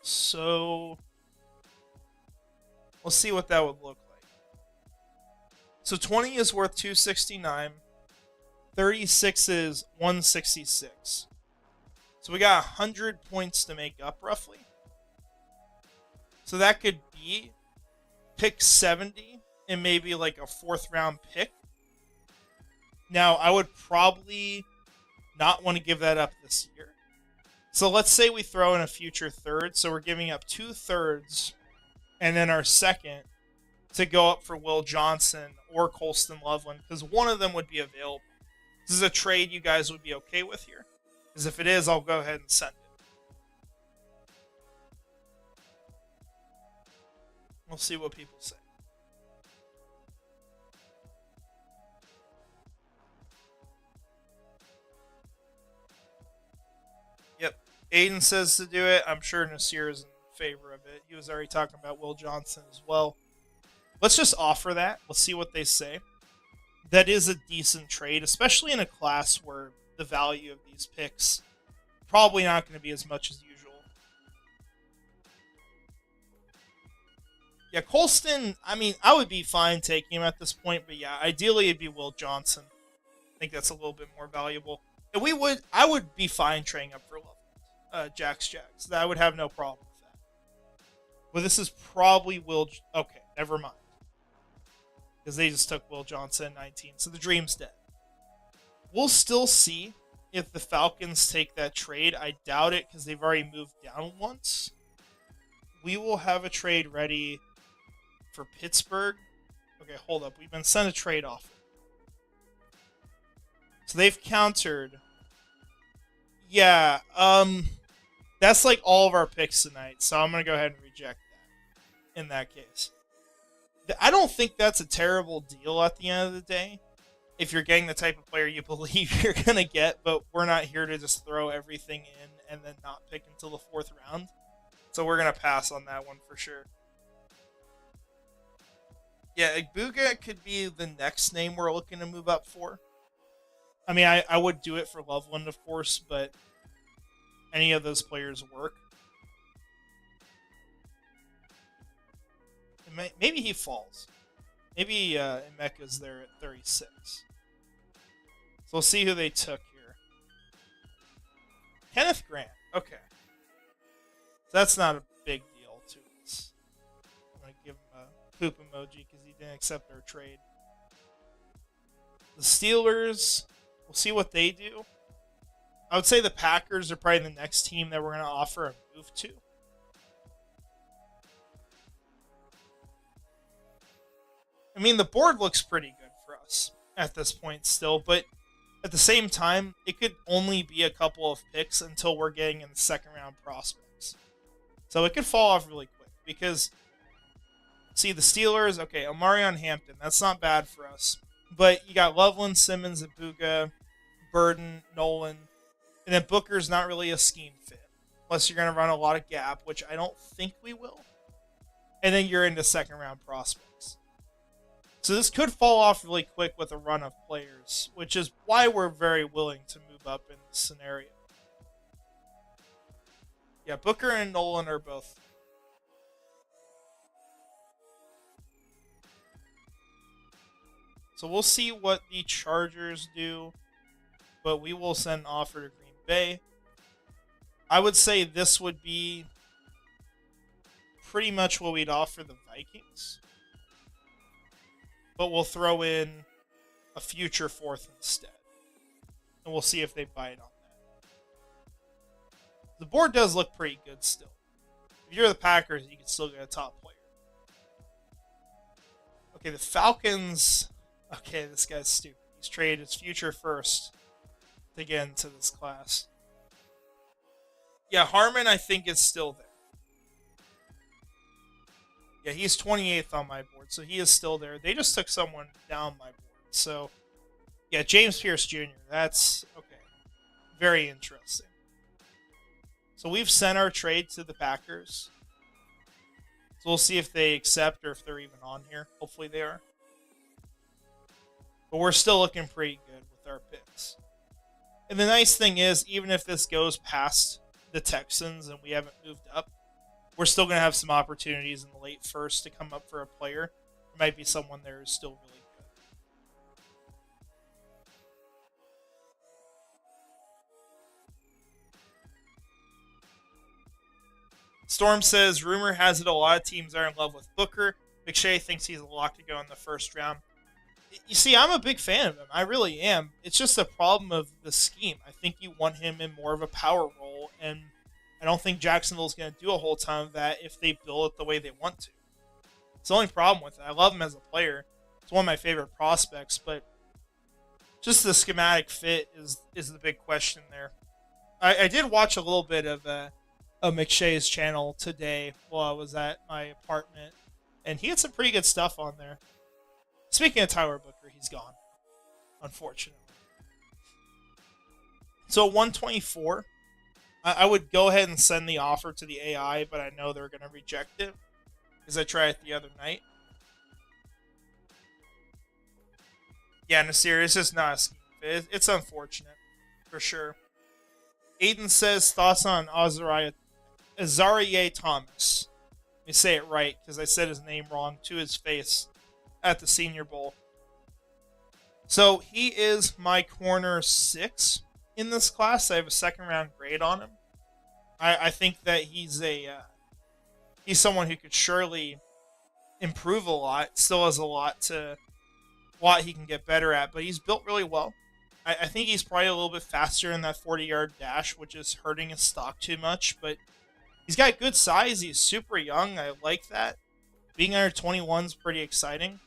So we'll see what that would look like. So 20 is worth 269. 36 is 166. So we got 100 points to make up, roughly. So that could be pick 70 and maybe like a 4th round pick. Now, I would probably not want to give that up this year. So let's say we throw in a future 3rd. So we're giving up 2 thirds and then our 2nd to go up for Will Johnson or Colston Loveland, because one of them would be available. This is a trade you guys would be okay with here? Because if it is, I'll go ahead and send it. We'll see what people say. Yep. Aiden says to do it. I'm sure Nasir is in favor of it. He was already talking about Will Johnson as well. Let's just offer that. Let's see what they say. That is a decent trade, especially in a class where the value of these picks probably not going to be as much as usual. Yeah, Colston, I mean, I would be fine taking him at this point, but yeah, ideally it'd be Will Johnson. I think that's a little bit more valuable. And I would be fine trading up for Jax. I would have no problem with that. But this is probably okay, never mind. Because they just took Will Johnson at 19, so the dream's dead. We'll still see if the Falcons take that trade. I doubt it, because they've already moved down once. We will have a trade ready for Pittsburgh. Okay, hold up. We've been sent a trade offer. So they've countered. Yeah, that's like all of our picks tonight, so I'm going to go ahead and reject that in that case. I don't think that's a terrible deal at the end of the day, if you're getting the type of player you believe you're going to get, but we're not here to just throw everything in and then not pick until the 4th round. So we're going to pass on that one for sure. Yeah, Igbuga could be the next name we're looking to move up for. I mean, I would do it for Loveland, of course, but any of those players work. Maybe he falls. Maybe Emeka's there at 36. So we'll see who they took here. Kenneth Grant. Okay. So that's not a big deal to us. I'm going to give him a poop emoji because he didn't accept our trade. The Steelers, we'll see what they do. I would say the Packers are probably the next team that we're going to offer a move to. I mean, the board looks pretty good for us at this point still, but at the same time, it could only be a couple of picks until we're getting in the second round prospects. So it could fall off really quick because, see, the Steelers, okay, Omarion Hampton, that's not bad for us. But you got Loveland, Simmons, Ibuka, Burden, Nolan, and then Booker's not really a scheme fit. Unless you're going to run a lot of gap, which I don't think we will. And then you're into second round prospects. So this could fall off really quick with a run of players, which is why we're very willing to move up in this scenario. Yeah, Booker and Nolan are both. So we'll see what the Chargers do, but we will send an offer to Green Bay. I would say this would be pretty much what we'd offer the Vikings, but we'll throw in a future fourth instead, and we'll see if they bite on that. The board does look pretty good still. If you're the Packers, you can still get a top player. Okay, the Falcons. Okay, this guy's stupid. He's traded his future first to get into this class. Yeah, Harmon, I think, is still there. Yeah, he's 28th on my board, so he is still there. They just took someone down my board. So, yeah, James Pierce Jr., that's, okay, very interesting. So we've sent our trade to the Packers. So we'll see if they accept or if they're even on here. Hopefully they are. But we're still looking pretty good with our picks. And the nice thing is, even if this goes past the Texans and we haven't moved up, we're still going to have some opportunities in the late first to come up for a player. There might be someone there who's still really good. Storm says, rumor has it a lot of teams are in love with Booker. McShay thinks he's a lock to go in the first round. You see, I'm a big fan of him. I really am. It's just a problem of the scheme. I think you want him in more of a power role, and I don't think Jacksonville's going to do a whole ton of that if they build it the way they want to. It's the only problem with it. I love him as a player. It's one of my favorite prospects, but just the schematic fit is the big question there. I did watch a little bit of McShay's channel today while I was at my apartment, and he had some pretty good stuff on there. Speaking of Tyler Booker, he's gone, unfortunately. So 124, I would go ahead and send the offer to the AI, but I know they're going to reject it because I tried it the other night. Yeah, Nasir, it's just not a scheme. It's unfortunate, for sure. Aiden says, thoughts on Azaria Thomas. Let me say it right, because I said his name wrong to his face at the Senior Bowl. So he is my corner 6 in this class. I have a second round grade on him. I think that he's someone who could surely improve a lot. Still has a lot he can get better at, but he's built really well. I think he's probably a little bit faster in that 40-yard dash, which is hurting his stock too much, but he's got good size. He's super young. I like that. Being under 21 is pretty exciting.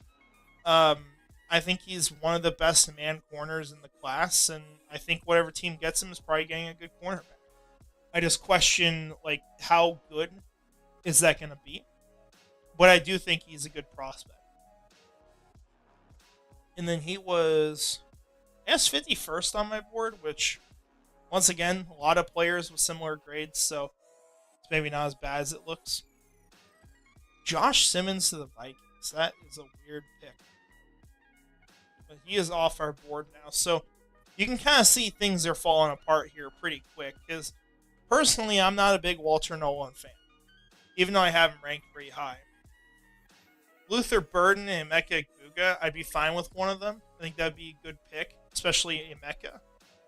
I think he's one of the best man corners in the class, and I think whatever team gets him is probably getting a good cornerback. I just question, how good is that going to be? But I do think he's a good prospect. And then he was, I guess, 51st on my board, which, once again, a lot of players with similar grades, so it's maybe not as bad as it looks. Josh Simmons to the Vikings. That is a weird pick. But he is off our board now, so you can kind of see things are falling apart here pretty quick, because personally, I'm not a big Walter Nolan fan, even though I have him ranked pretty high. Luther Burden and Emeka Guga, I'd be fine with one of them. I think that'd be a good pick, especially Emeka.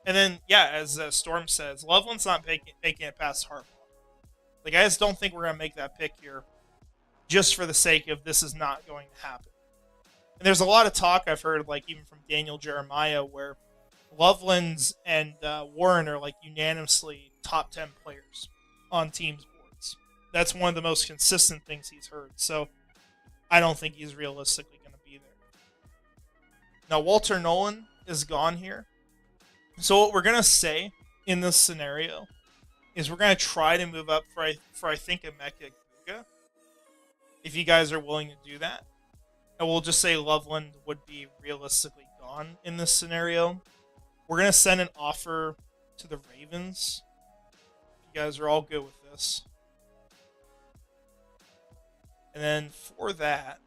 And then, yeah, as Storm says, Loveland's not making it past Harbaugh. I just don't think we're going to make that pick here just for the sake of this is not going to happen. And there's a lot of talk I've heard, like even from Daniel Jeremiah, where Loveland and Warren are like unanimously top 10 players on teams' boards. That's one of the most consistent things he's heard. So I don't think he's realistically going to be there. Now, Walter Nolan is gone here. So what we're going to say in this scenario is we're going to try to move up for I think, Emeka Guga, if you guys are willing to do that. And we'll just say Loveland would be realistically gone in this scenario. We're going to send an offer to the Ravens. If you guys are all good with this. And then for that,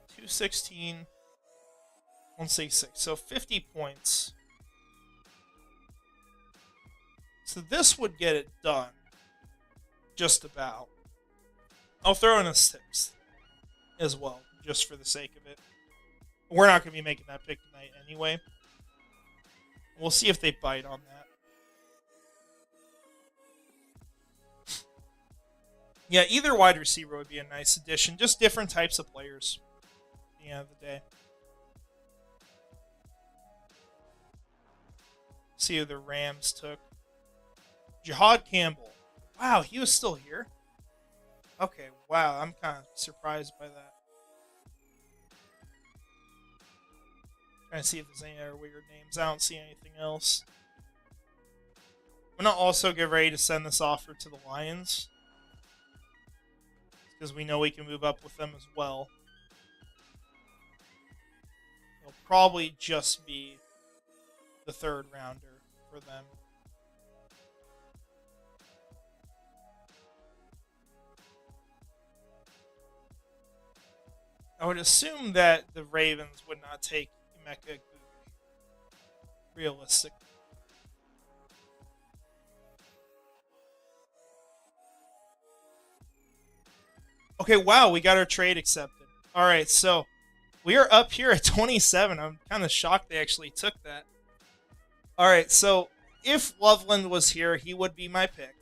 216, 166. So 50 points. So this would get it done. Just about. I'll throw in a 6th as well, just for the sake of it. We're not going to be making that pick tonight anyway. We'll see if they bite on that. Yeah, either wide receiver would be a nice addition. Just different types of players at the end of the day. See who the Rams took. Jihad Campbell. Wow, he was still here? Okay, wow, I'm kind of surprised by that. Trying to see if there's any other weird names. I don't see anything else. I'm going to also get ready to send this offer to the Lions, because we know we can move up with them as well. It'll probably just be the 3rd rounder for them. I would assume that the Ravens would not take Emeka Guga. Realistic. Okay, wow, we got our trade accepted. Alright, so we are up here at 27. I'm kind of shocked they actually took that. Alright, so if Loveland was here, he would be my pick.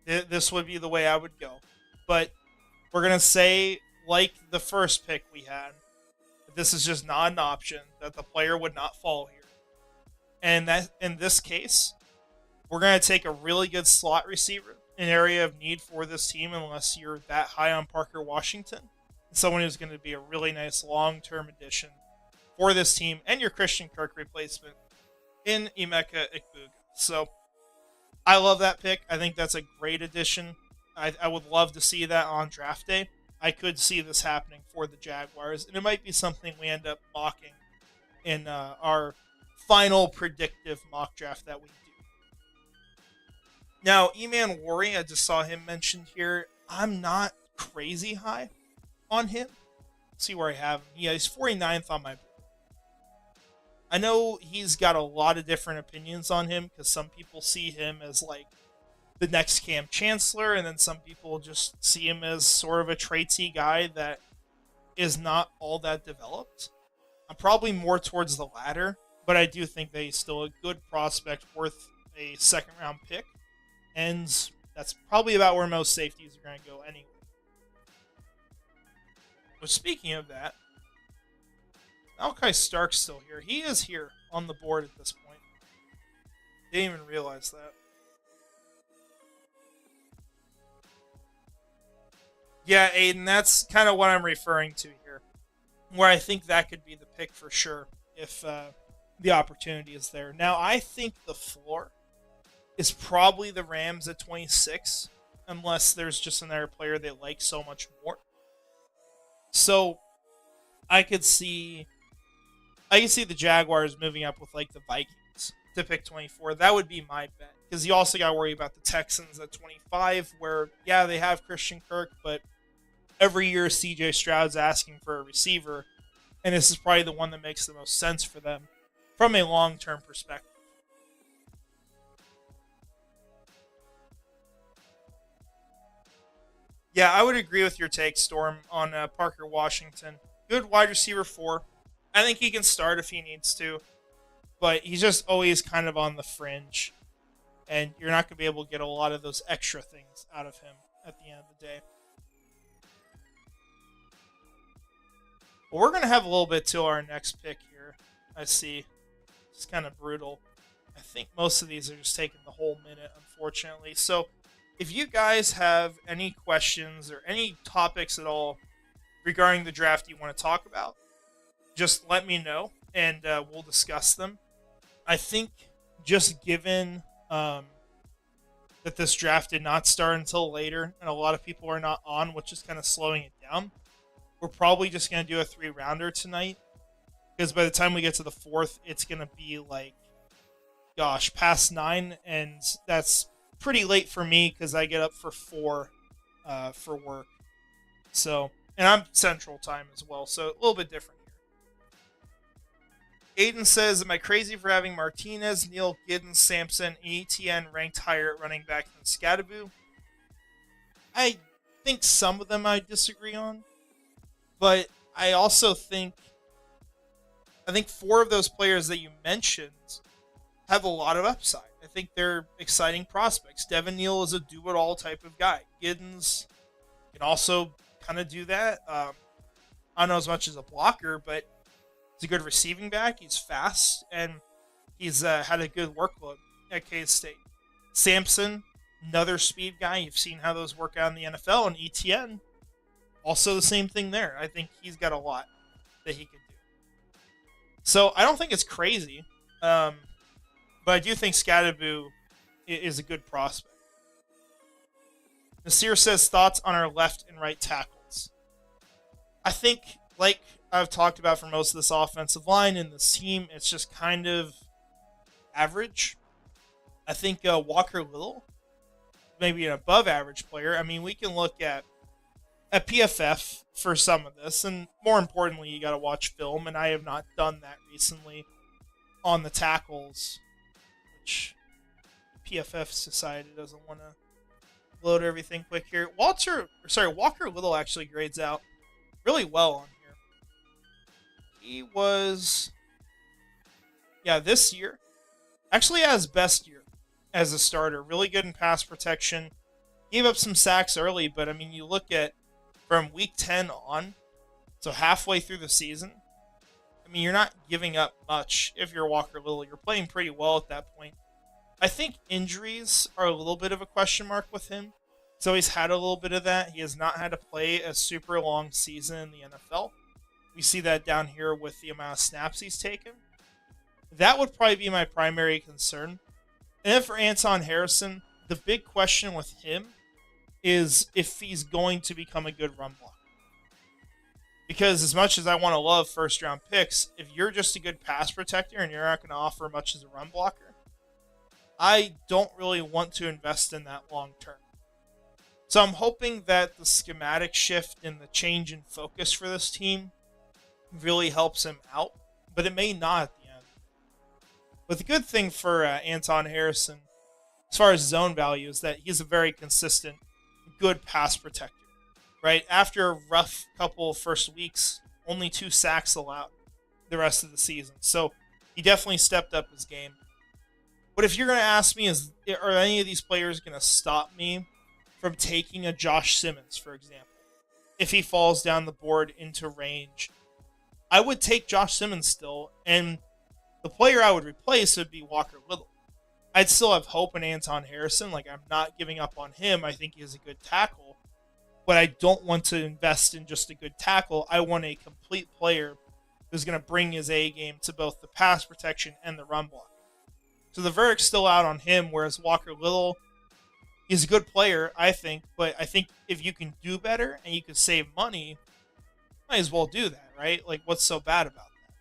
This would be the way I would go. But we're going to say, like the first pick we had, this is just not an option, that the player would not fall here. And that in this case, we're going to take a really good slot receiver, an area of need for this team, unless you're that high on Parker Washington. Someone who's going to be a really nice long-term addition for this team, and your Christian Kirk replacement in Emeka Guga. So I love that pick. I think that's a great addition. I would love to see that on draft day. I could see this happening for the Jaguars, and it might be something we end up mocking in our final predictive mock draft that we do. Now, E-Man Worry, I just saw him mentioned here. I'm not crazy high on him. Let's see where I have him. Yeah, he's 49th on my board. I know he's got a lot of different opinions on him, because some people see him as like the next Cam Chancellor, and then some people just see him as sort of a traitsy guy that is not all that developed. I'm probably more towards the latter, but I do think that he's still a good prospect worth a 2nd round pick, and that's probably about where most safeties are going to go anyway. But speaking of that, Malachi Stark's still here. He is here on the board at this point. Didn't even realize that. Yeah, Aiden, that's kind of what I'm referring to here, where I think that could be the pick for sure if the opportunity is there. Now, I think the floor is probably the Rams at 26, unless there's just another player they like so much more. So I could see the Jaguars moving up with like the Vikings to pick 24. That would be my bet, because you also got to worry about the Texans at 25, where yeah, they have Christian Kirk, but every year CJ Stroud's asking for a receiver, and this is probably the one that makes the most sense for them from a long-term perspective. Yeah, I would agree with your take, Storm, on Parker Washington. Good wide receiver 4. I think he can start if he needs to, but he's just always kind of on the fringe, and you're not going to be able to get a lot of those extra things out of him at the end of the day. But we're going to have a little bit till our next pick here. I see. It's kind of brutal. I think most of these are just taking the whole minute, unfortunately. So if you guys have any questions or any topics at all regarding the draft you want to talk about, just let me know and we'll discuss them. I think just given that this draft did not start until later and a lot of people are not on, which is kind of slowing it down, we're probably just going to do a 3-rounder tonight. Because by the time we get to the 4th, it's going to be like, gosh, past 9. And that's pretty late for me because I get up for 4 for work. So, and I'm Central Time as well, so a little bit different here. Aiden says, am I crazy for having Martinez, Neal, Giddens, Sampson, and ETN ranked higher at running back than Scadaboo? I think some of them I disagree on. But I also think 4 of those players that you mentioned have a lot of upside. I think they're exciting prospects. Devin Neal is a do-it-all type of guy. Giddens can also kind of do that. I don't know as much as a blocker, but he's a good receiving back. He's fast, and he's had a good workload at K-State. Sampson, another speed guy. You've seen how those work out in the NFL. And ETN, also the same thing there. I think he's got a lot that he can do. So I don't think it's crazy, but I do think Scadaboo is a good prospect. Nasir says, thoughts on our left and right tackles. I think, like I've talked about for most of this offensive line and this team, it's just kind of average. I think Walker Little, maybe an above average player. I mean, we can look at PFF for some of this, and more importantly, you got to watch film, and I have not done that recently on the tackles, which PFF Society doesn't want to load everything quick here. Walker Little actually grades out really well on here. He was, this year, actually had his best year as a starter. Really good in pass protection. Gave up some sacks early, but I mean, you look at from week 10 on, so halfway through the season, I mean, you're not giving up much if you're Walker Little. You're playing pretty well at that point. I think injuries are a little bit of a question mark with him. So he's had a little bit of that. He has not had to play a super long season in the NFL. We see that down here with the amount of snaps he's taken. That would probably be my primary concern. And then for Anton Harrison, the big question with him is if he's going to become a good run blocker. Because as much as I want to love first-round picks, if you're just a good pass protector and you're not going to offer much as a run blocker, I don't really want to invest in that long-term. So I'm hoping that the schematic shift and the change in focus for this team really helps him out, but it may not at the end. But the good thing for Anton Harrison, as far as zone value, is that he's a very consistent, good pass protector, right? After a rough couple of first weeks, only 2 sacks allowed the rest of the season. So he definitely stepped up his game. But if you're going to ask me, are any of these players going to stop me from taking a Josh Simmons, for example? If he falls down the board into range, I would take Josh Simmons still, and the player I would replace would be Walker Little. I'd still have hope in Anton Harrison. Like, I'm not giving up on him. I think he is a good tackle. But I don't want to invest in just a good tackle. I want a complete player who's going to bring his A game to both the pass protection and the run block. So the verdict's still out on him, whereas Walker Little is a good player, I think. But I think if you can do better and you can save money, might as well do that, right? Like, what's so bad about that?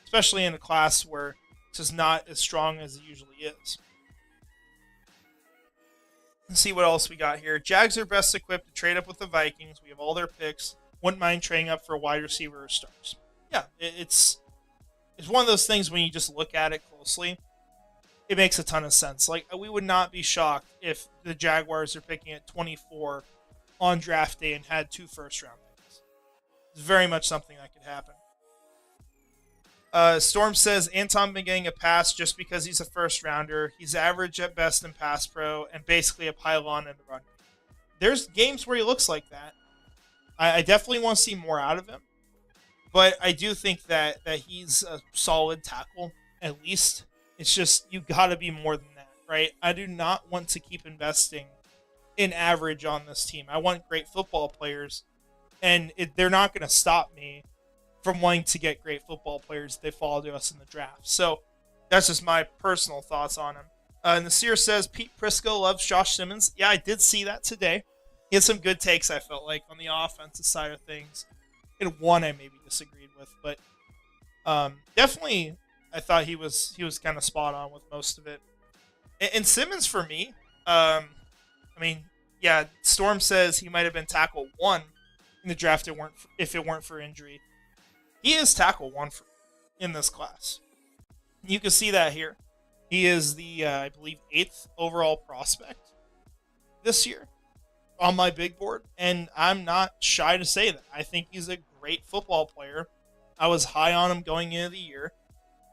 Especially in a class where it's just not as strong as it usually is. Let's see what else we got here. Jags are best equipped to trade up with the Vikings. We have all their picks. Wouldn't mind trading up for a wide receiver or stars. Yeah, it's one of those things when you just look at it closely, it makes a ton of sense. Like, we would not be shocked if the Jaguars are picking at 24 on draft day and had 2 first-round picks. It's very much something that could happen. Storm says, Anton been getting a pass just because he's a first-rounder. He's average at best in pass pro and basically a pylon in the run. There's games where he looks like that. I definitely want to see more out of him. But I do think that he's a solid tackle, at least. It's just, you got to be more than that, right? I do not want to keep investing in average on this team. I want great football players, and they're not going to stop me from wanting to get great football players if they fall to us in the draft. So that's just my personal thoughts on him. Nasir says Pete Prisco loves Josh Simmons. Yeah, I did see that today. He had some good takes, I felt like, on the offensive side of things. And one I maybe disagreed with, but definitely I thought he was kind of spot on with most of it. And Simmons for me, I mean, yeah, Storm says he might have been tackle 1 in the draft if it weren't for injury. He is tackle 1 for me in this class. You can see that here. He is the, I believe, 8th overall prospect this year on my big board, and I'm not shy to say that. I think he's a great football player. I was high on him going into the year.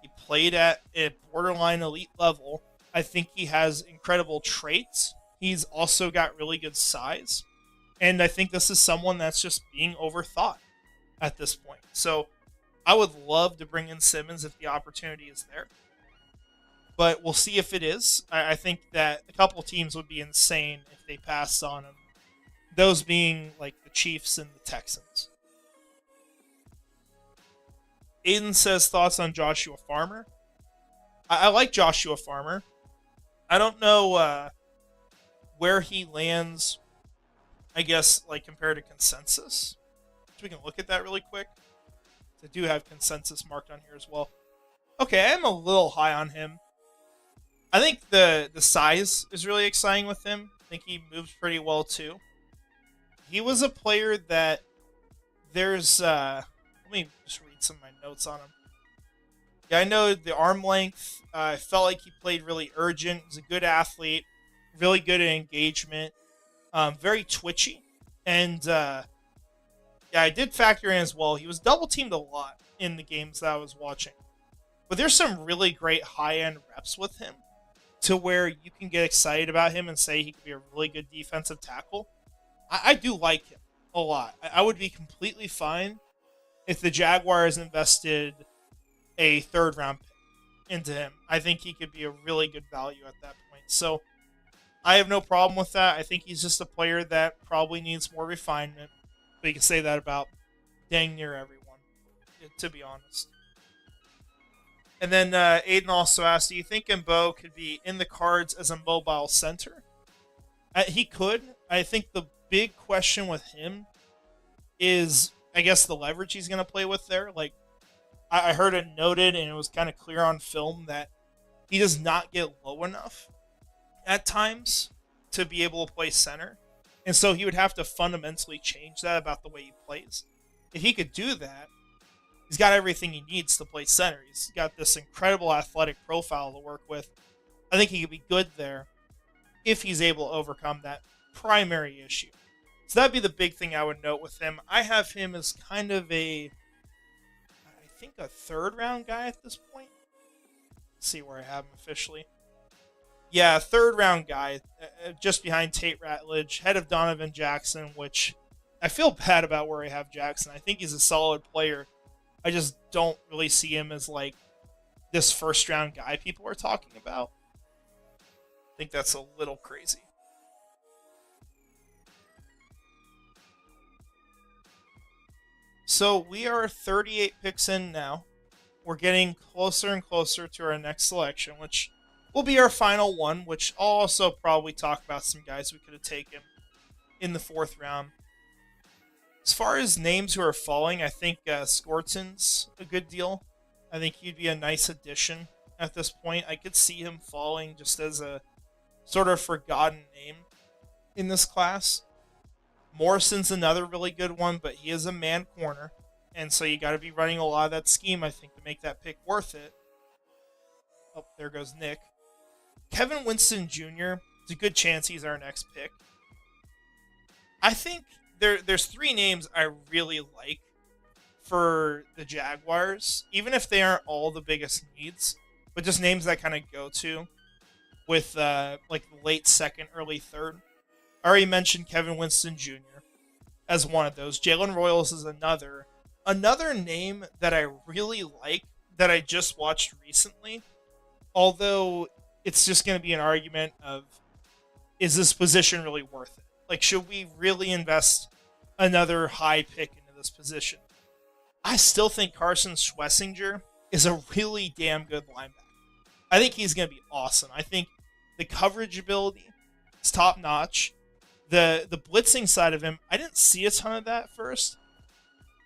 He played at a borderline elite level. I think he has incredible traits. He's also got really good size. And I think this is someone that's just being overthought at this point. So I would love to bring in Simmons if the opportunity is there. But we'll see if it is. I think that a couple teams would be insane if they passed on him. Those being like the Chiefs and the Texans. Aiden says thoughts on Joshua Farmer. I like Joshua Farmer. I don't know where he lands, I guess, like compared to consensus. So we can look at that really quick. I do have consensus marked on here as well. Okay, I am a little high on him. I think the size is really exciting with him. I think he moves pretty well too. He was a player that there's let me just read some of my notes on him. Yeah, I know the arm length. I felt like he played really urgent. He's a good athlete, really good at engagement, very twitchy, and yeah, I did factor in as well. He was double teamed a lot in the games that I was watching, but there's some really great high end reps with him, to where you can get excited about him and say he could be a really good defensive tackle. I do like him a lot. I would be completely fine if the Jaguars invested a 3rd round pick into him. I think he could be a really good value at that point. So I have no problem with that. I think he's just a player that probably needs more refinement. But you can say that about dang near everyone, to be honest. And then Aiden also asked, do you think Mbo could be in the cards as a mobile center? He could. I think the big question with him is, I guess, the leverage he's going to play with there. Like, I heard it noted, and it was kind of clear on film, that he does not get low enough at times to be able to play center. And so he would have to fundamentally change that about the way he plays. If he could do that, he's got everything he needs to play center. He's got this incredible athletic profile to work with. I think he could be good there if he's able to overcome that primary issue. So that'd be the big thing I would note with him. I have him as kind of a 3rd round guy at this point. Let's see where I have him officially. Yeah, 3rd round guy, just behind Tate Ratledge, head of Donovan Jackson, which I feel bad about where I have Jackson. I think he's a solid player. I just don't really see him as like this 1st round guy people are talking about. I think that's a little crazy. So we are 38 picks in now. We're getting closer and closer to our next selection, which will be our final one, which I'll also probably talk about some guys we could have taken in the 4th round. As far as names who are falling, I think Skorton's a good deal. I think he'd be a nice addition at this point. I could see him falling just as a sort of forgotten name in this class. Morrison's another really good one, but he is a man corner, and so you got to be running a lot of that scheme, I think, to make that pick worth it. Oh, there goes Nick. Kevin Winston Jr., it's a good chance he's our next pick. I think there's 3 names I really like for the Jaguars, even if they aren't all the biggest needs, but just names that kind of go to with like late 2nd, early 3rd. I already mentioned Kevin Winston Jr. as one of those. Jalen Royals is another. Another name that I really like that I just watched recently, although it's just going to be an argument of, is this position really worth it? Like, should we really invest another high pick into this position? I still think Carson Schlesinger is a really damn good linebacker. I think he's going to be awesome. I think the coverage ability is top notch. The blitzing side of him, I didn't see a ton of that at first,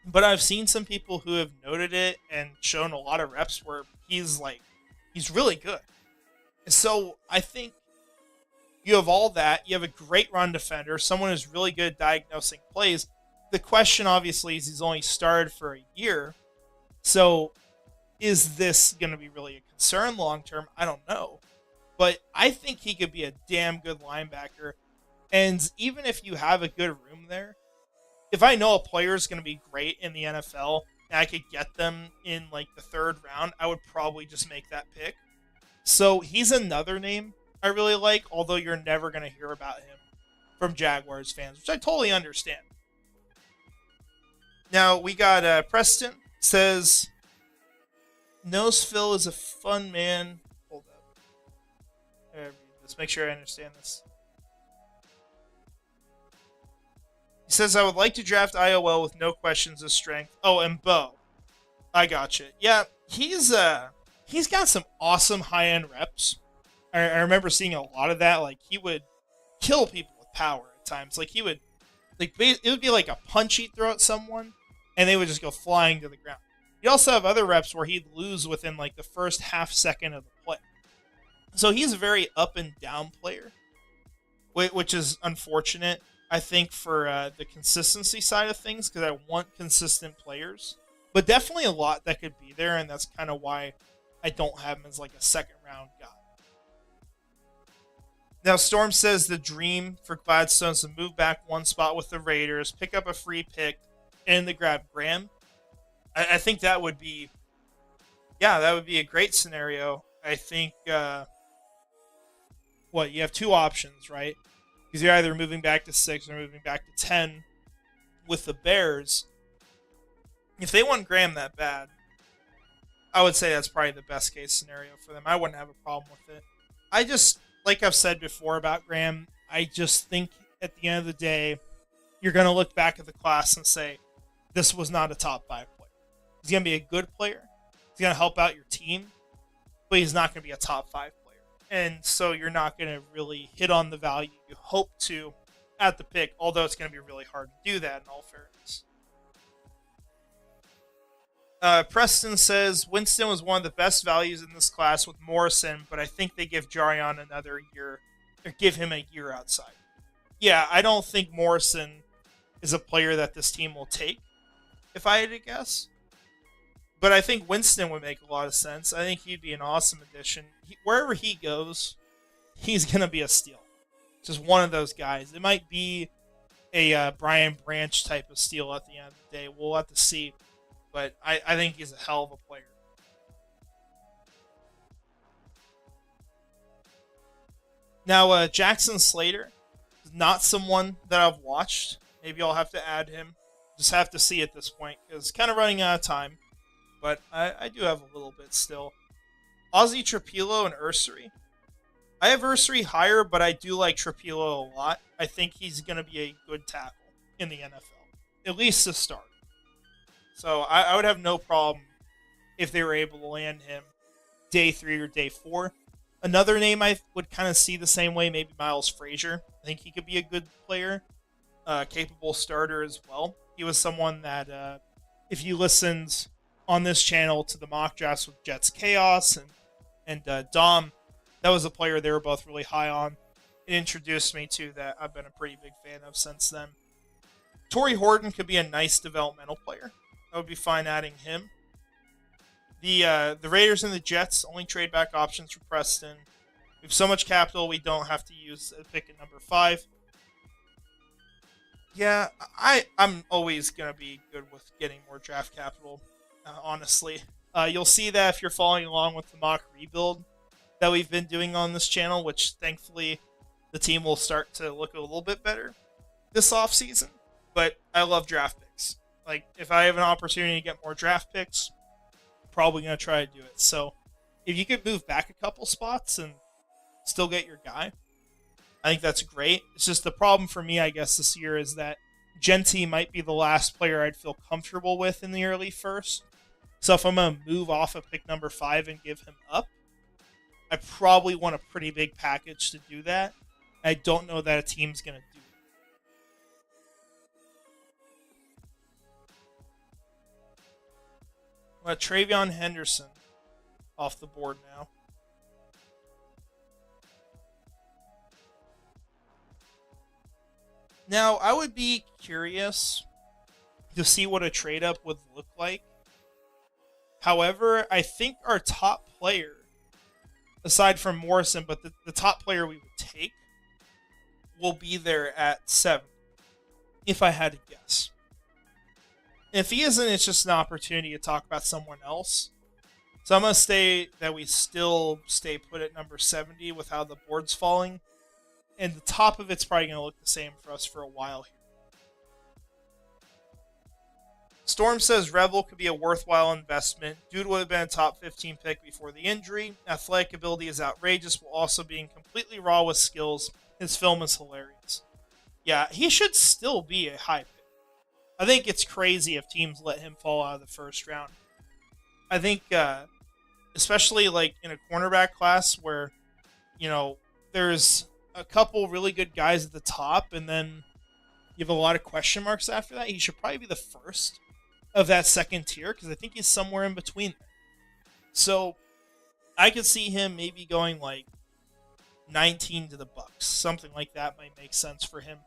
but I've seen some people who have noted it and shown a lot of reps where he's really good. So I think you have all that. You have a great run defender, someone who's really good at diagnosing plays. The question, obviously, is he's only started for a year. So is this going to be really a concern long term? I don't know. But I think he could be a damn good linebacker. And even if you have a good room there, if I know a player is going to be great in the NFL and I could get them in like the third round, I would probably just make that pick. So he's another name I really like, although you're never going to hear about him from Jaguars fans, which I totally understand. Now we got Preston says, Nose Phil is a fun man. Hold up. Let's make sure I understand this. He says, I would like to draft IOL with no questions of strength. Oh, and Bo. I gotcha. Yeah, he's got some awesome high-end reps. I remember seeing a lot of that. Like, he would kill people with power at times. Like, he would, like, it would be like a punch he'd throw at someone, and they would just go flying to the ground. You also have other reps where he'd lose within, like, the first half second of the play. So he's a very up and down player, which is unfortunate, I think, for the consistency side of things, because I want consistent players. But definitely a lot that could be there, and that's kind of why I don't have him as, like, a second-round guy. Now, Storm says the dream for Gladstone is to move back one spot with the Raiders, pick up a free pick, and to grab Graham. I think that would be, that would be a great scenario. I think, you have two options, right? Because you're either moving back to 6 or moving back to 10 with the Bears. If they want Graham that bad, I would say that's probably the best case scenario for them. I wouldn't have a problem with it. I just, like I've said before about Graham, I just think at the end of the day, you're going to look back at the class and say, this was not a top 5 player. He's going to be a good player. He's going to help out your team, but he's not going to be a top 5 player. And so you're not going to really hit on the value you hope to at the pick, although it's going to be really hard to do that in all fairness. Preston says, Winston was one of the best values in this class with Morrison, but I think they give Jarion another year, or give him a year outside. Yeah, I don't think Morrison is a player that this team will take, if I had to guess. But I think Winston would make a lot of sense. I think he'd be an awesome addition. Wherever he goes, he's going to be a steal. Just one of those guys. It might be a Brian Branch type of steal at the end of the day. We'll have to see. But I think he's a hell of a player. Now, Jackson Slater is not someone that I've watched. Maybe I'll have to add him. Just have to see at this point, because kind of running out of time. But I do have a little bit still. Ozzie Trapilo and Ursery. I have Ursery higher, but I do like Trapilo a lot. I think he's going to be a good tackle in the NFL. At least to start. So I would have no problem if they were able to land him day 3 or day 4. Another name I would kind of see the same way, maybe Miles Frazier. I think he could be a good player, capable starter as well. He was someone that, if you listened on this channel to the mock drafts with Jets Chaos and Dom, that was a player they were both really high on. It introduced me to that I've been a pretty big fan of since then. Torrey Horton could be a nice developmental player. I would be fine adding him. The Raiders and the Jets, only trade back options for Preston. We have so much capital, we don't have to use a pick at number 5. Yeah, I'm always going to be good with getting more draft capital, honestly. You'll see that if you're following along with the mock rebuild that we've been doing on this channel, which thankfully the team will start to look a little bit better this offseason. But I love draft picks. Like, if I have an opportunity to get more draft picks, probably going to try to do it. So, if you could move back a couple spots and still get your guy, I think that's great. It's just the problem for me, I guess, this year is that Genty might be the last player I'd feel comfortable with in the early first. So if I'm going to move off of pick number 5 and give him up, I probably want a pretty big package to do that. I don't know that a team's going to do it. Let Travion Henderson off the board now. Now, I would be curious to see what a trade up would look like. However, I think our top player, aside from Morrison, but the top player we would take, will be there at 7, if I had to guess. If he isn't, it's just an opportunity to talk about someone else. So I'm going to say that we still stay put at number 70 with how the board's falling. And the top of it's probably going to look the same for us for a while here. Storm says Revel could be a worthwhile investment. Dude would have been a top 15 pick before the injury. Athletic ability is outrageous, while also being completely raw with skills. His film is hilarious. Yeah, he should still be a high pick. I think it's crazy if teams let him fall out of the first round. I think, especially like in a cornerback class where, there's a couple really good guys at the top, and then you have a lot of question marks after that. He should probably be the first of that second tier, because I think he's somewhere in between there. So I could see him maybe going like 19 to the Bucks. Something like that might make sense for him.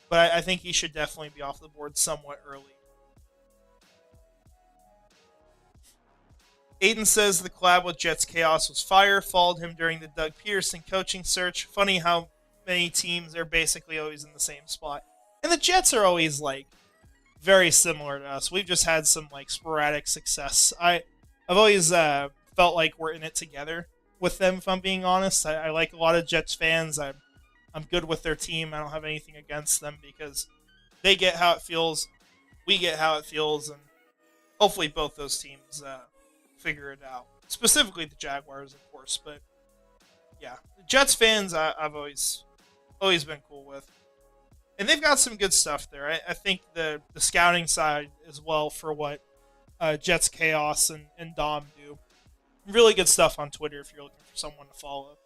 But I think he should definitely be off the board somewhat early. Aiden says the collab with Jets Chaos was fire. Followed him during the Doug Peterson coaching search. Funny how many teams are basically always in the same spot. And the Jets are always like very similar to us. We've just had some like sporadic success. I've always felt like we're in it together with them, if I'm being honest. I like a lot of Jets fans. I'm good with their team. I don't have anything against them because they get how it feels. We get how it feels. And hopefully both those teams figure it out. Specifically the Jaguars, of course. But yeah, the Jets fans I've always been cool with. And they've got some good stuff there. I think the scouting side as well for what Jets Chaos and Dom do. Really good stuff on Twitter if you're looking for someone to follow.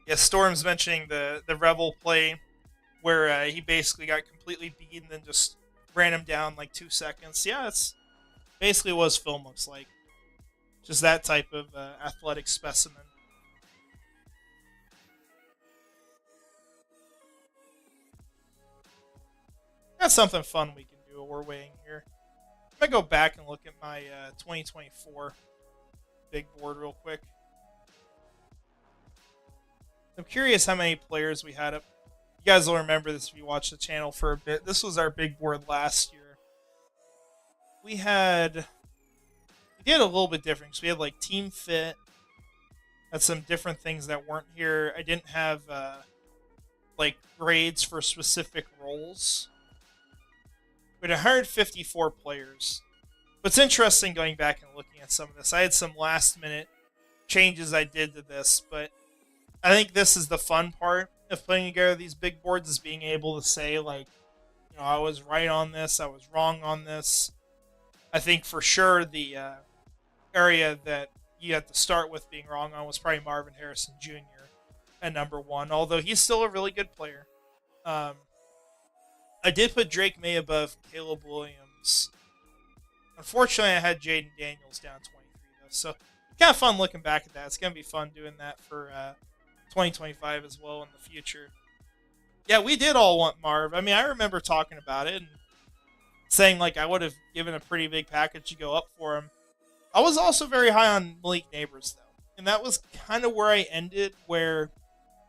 Yeah, Storm's mentioning the Rebel play where he basically got completely beat and then just ran him down like 2 seconds. Yeah, that's basically what his film looks like. Just that type of athletic specimen. That's something fun we can do while we're waiting here. I'm going to go back and look at my 2024 big board real quick. I'm curious how many players we had up. You guys will remember this if you watch the channel for a bit. This was our big board last year. We did a little bit different. So we had like team fit. Had some different things that weren't here. I didn't have like grades for specific roles. We had 154 players. What's interesting going back and looking at some of this, I had some last minute changes I did to this, but I think this is the fun part of putting together these big boards, is being able to say, like, I was right on this, I was wrong on this. I think for sure the area that you had to start with being wrong on was probably Marvin Harrison Jr. at number 1, although he's still a really good player. I did put Drake May above Caleb Williams. Unfortunately, I had Jaden Daniels down 23, though, so kind of fun looking back at that. It's going to be fun doing that for 2025 as well in the future. Yeah, we did all want Marv. I mean, I remember talking about it and saying, like, I would have given a pretty big package to go up for him. I was also very high on Malik Neighbors, though, and that was kind of where I ended, where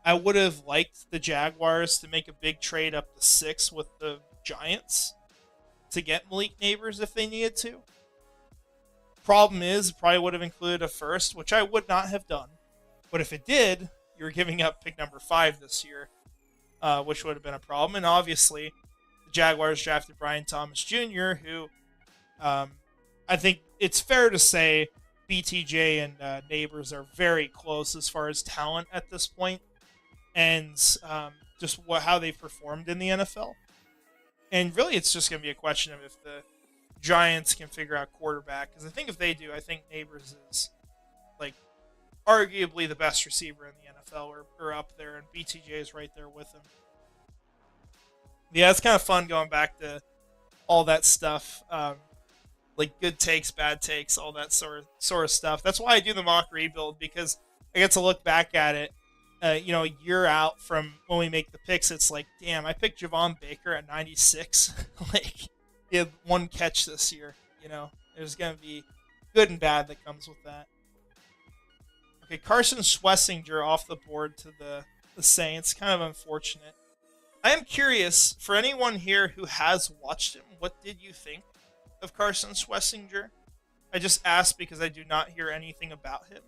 I would have liked the Jaguars to make a big trade up to 6 with the Giants to get Malik Neighbors if they needed to. Problem is, probably would have included a first, which I would not have done. But if it did, you're giving up pick number 5 this year. which would have been a problem. And obviously, the Jaguars drafted Brian Thomas Jr., who I think it's fair to say BTJ and Neighbors are very close as far as talent at this point, and just how they've performed in the NFL. And really, it's just going to be a question of if the Giants can figure out quarterback. Because I think if they do, I think Neighbors is like arguably the best receiver in the NFL, or up there, and BTJ is right there with him. Yeah, it's kind of fun going back to all that stuff, like good takes, bad takes, all that sort of stuff. That's why I do the mock rebuild, because I get to look back at it. A year out from when we make the picks, it's like, damn, I picked Javon Baker at 96. Like, he had one catch this year. There's going to be good and bad that comes with that. Okay, Carson Schlesinger off the board to the Saints. Kind of unfortunate. I am curious, for anyone here who has watched him, what did you think of Carson Schlesinger? I just asked because I do not hear anything about him.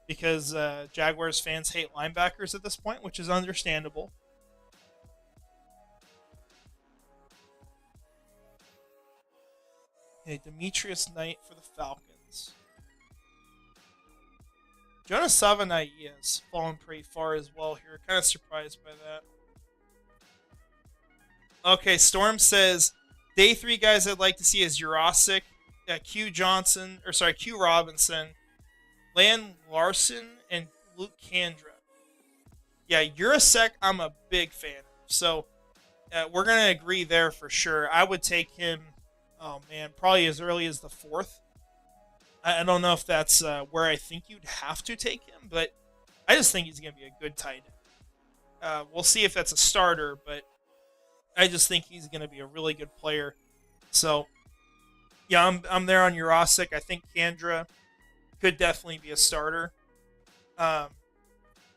Because Jaguars fans hate linebackers at this point, which is understandable. Okay, Demetrius Knight for the Falcons. Jonas Savaiinaea has fallen pretty far as well here. Kind of surprised by that. Okay, Storm says, day 3 guys I'd like to see is Jurasic, Q Robinson, Lan Larson, and Luke Kandra. Yeah, Jurasic, I'm a big fan of. So we're going to agree there for sure. I would take him, probably as early as the 4th. I don't know if that's where I think you'd have to take him, but I just think he's going to be a good tight end. We'll see if that's a starter, but I just think he's going to be a really good player. So, yeah, I'm there on Jurasic. I think Kandra could definitely be a starter.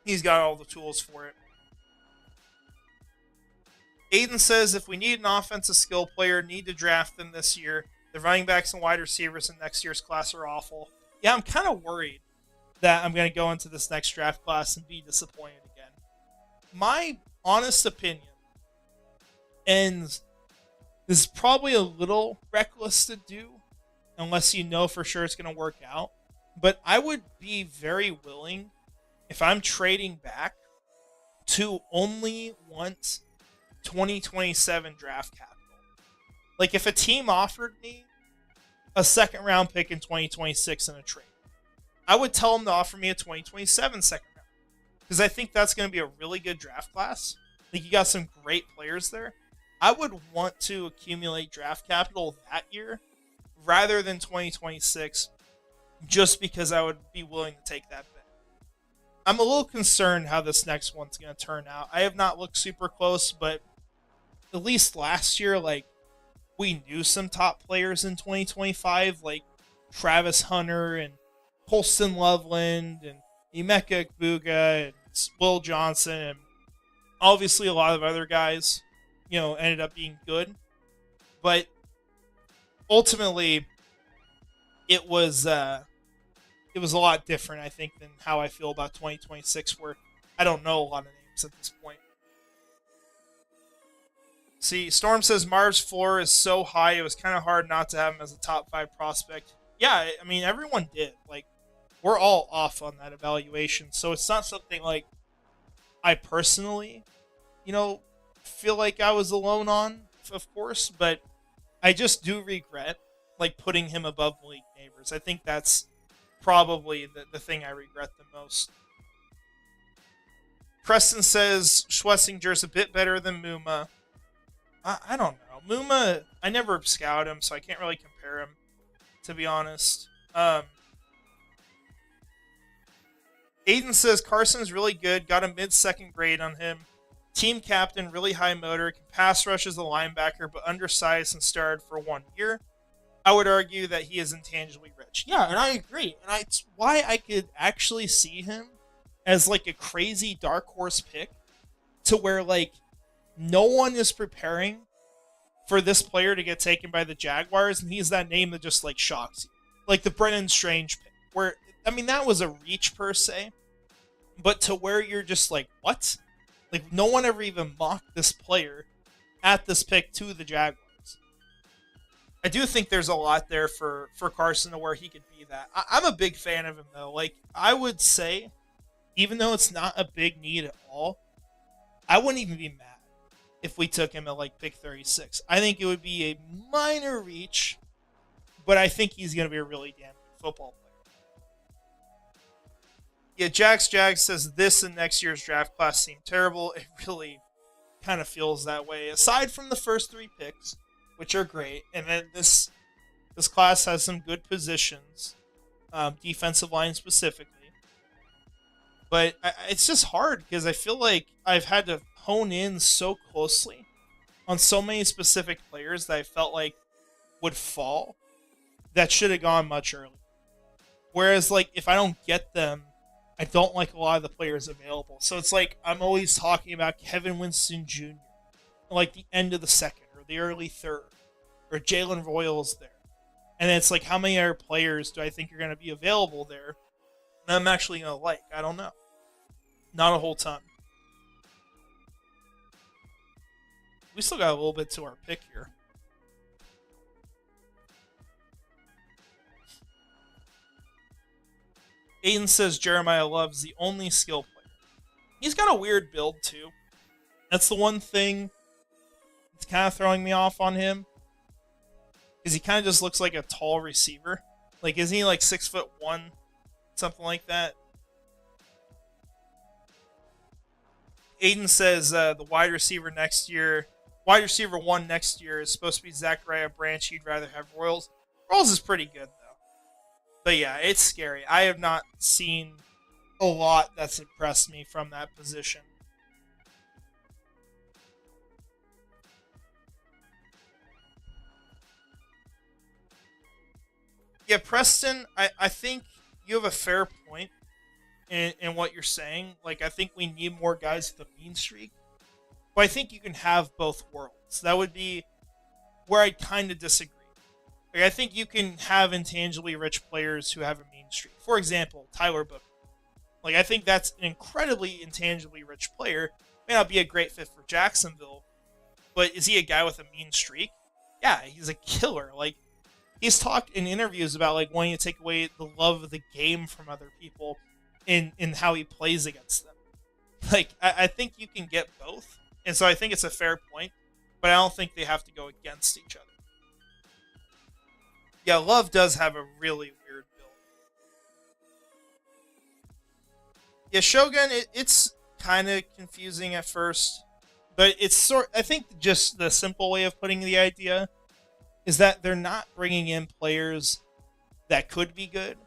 He's got all the tools for it. Aiden says, if we need an offensive skill player, need to draft them this year. The running backs and wide receivers in next year's class are awful. Yeah, I'm kind of worried that I'm going to go into this next draft class and be disappointed again. My honest opinion, and this is probably a little reckless to do, unless you know for sure it's going to work out, but I would be very willing, if I'm trading back, to only want 2027 draft capital. Like, if a team offered me a second round pick in 2026 in a trade, I would tell them to offer me a 2027 second round. Because I think that's going to be a really good draft class. Like, you got some great players there. I would want to accumulate draft capital that year rather than 2026, just because I would be willing to take that bet. I'm a little concerned how this next one's going to turn out. I have not looked super close, but at least last year, like, we knew some top players in 2025, like Travis Hunter and Colston Loveland and Emeka Egbuka and Will Johnson, and obviously a lot of other guys, ended up being good. But ultimately, it was a lot different, I think, than how I feel about 2026, where I don't know a lot of names at this point. See, Storm says Marv's floor is so high, it was kind of hard not to have him as a top 5 prospect. Yeah, I mean, everyone did. Like, we're all off on that evaluation. So it's not something like I personally, feel like I was alone on, of course. But I just do regret, like, putting him above Malik Neighbors. I think that's probably the thing I regret the most. Preston says Schlesinger's a bit better than Muma. I don't know. Muma, I never scouted him, so I can't really compare him, to be honest. Aiden says Carson's really good. Got a mid-second grade on him. Team captain, really high motor. Can pass rush as a linebacker, but undersized and started for 1 year. I would argue that he is intangibly rich. Yeah, and I agree. And it's why I could actually see him as, like, a crazy dark horse pick, to where, like, no one is preparing for this player to get taken by the Jaguars, and he's that name that just, like, shocks you. Like the Brennan Strange pick, where, I mean, that was a reach per se, but to where you're just like, what? Like, no one ever even mocked this player at this pick to the Jaguars. I do think there's a lot there for Carson to where he could be that. I'm a big fan of him, though. Like, I would say, even though it's not a big need at all, I wouldn't even be mad if we took him at like pick 36. I think it would be a minor reach, but I think he's going to be a really damn good football player. Yeah, Jags says this and next year's draft class seem terrible. It really kind of feels that way. Aside from the first 3 picks, which are great, and then this class has some good positions, defensive line specifically. But it's just hard because I feel like I've had to hone in so closely on so many specific players that I felt like would fall that should have gone much earlier. Whereas, like, if I don't get them, I don't like a lot of the players available. So it's like I'm always talking about Kevin Winston Jr. like the end of the second or the early third, or Jalen Royals there. And it's like, how many other players do I think are going to be available there that I'm actually going to like? I don't know. Not a whole ton. We still got a little bit to our pick here. Aiden says Jeremiah Love's the only skill player. He's got a weird build, too. That's the one thing that's kind of throwing me off on him. Because he kind of just looks like a tall receiver. Like, isn't he like 6'1", something like that? Aiden says the wide receiver one next year is supposed to be Zachariah Branch. He'd rather have Royals. Royals is pretty good, though. But yeah, it's scary. I have not seen a lot that's impressed me from that position. Yeah, Preston, I think you have a fair point in what you're saying. Like, I think we need more guys with a mean streak. But I think you can have both worlds. That would be where I kind of disagree. Like, I think you can have intangibly rich players who have a mean streak. For example, Tyler Book. Like, I think that's an incredibly intangibly rich player. May not be a great fit for Jacksonville, but is he a guy with a mean streak? Yeah, he's a killer. Like, he's talked in interviews about like wanting to take away the love of the game from other people in how he plays against them. Like, I think you can get both. And so I think it's a fair point, but I don't think they have to go against each other. Yeah, Love does have a really weird build. Yeah, Shogun, it's kind of confusing at first, but I think just the simple way of putting the idea is that they're not bringing in players that could be good.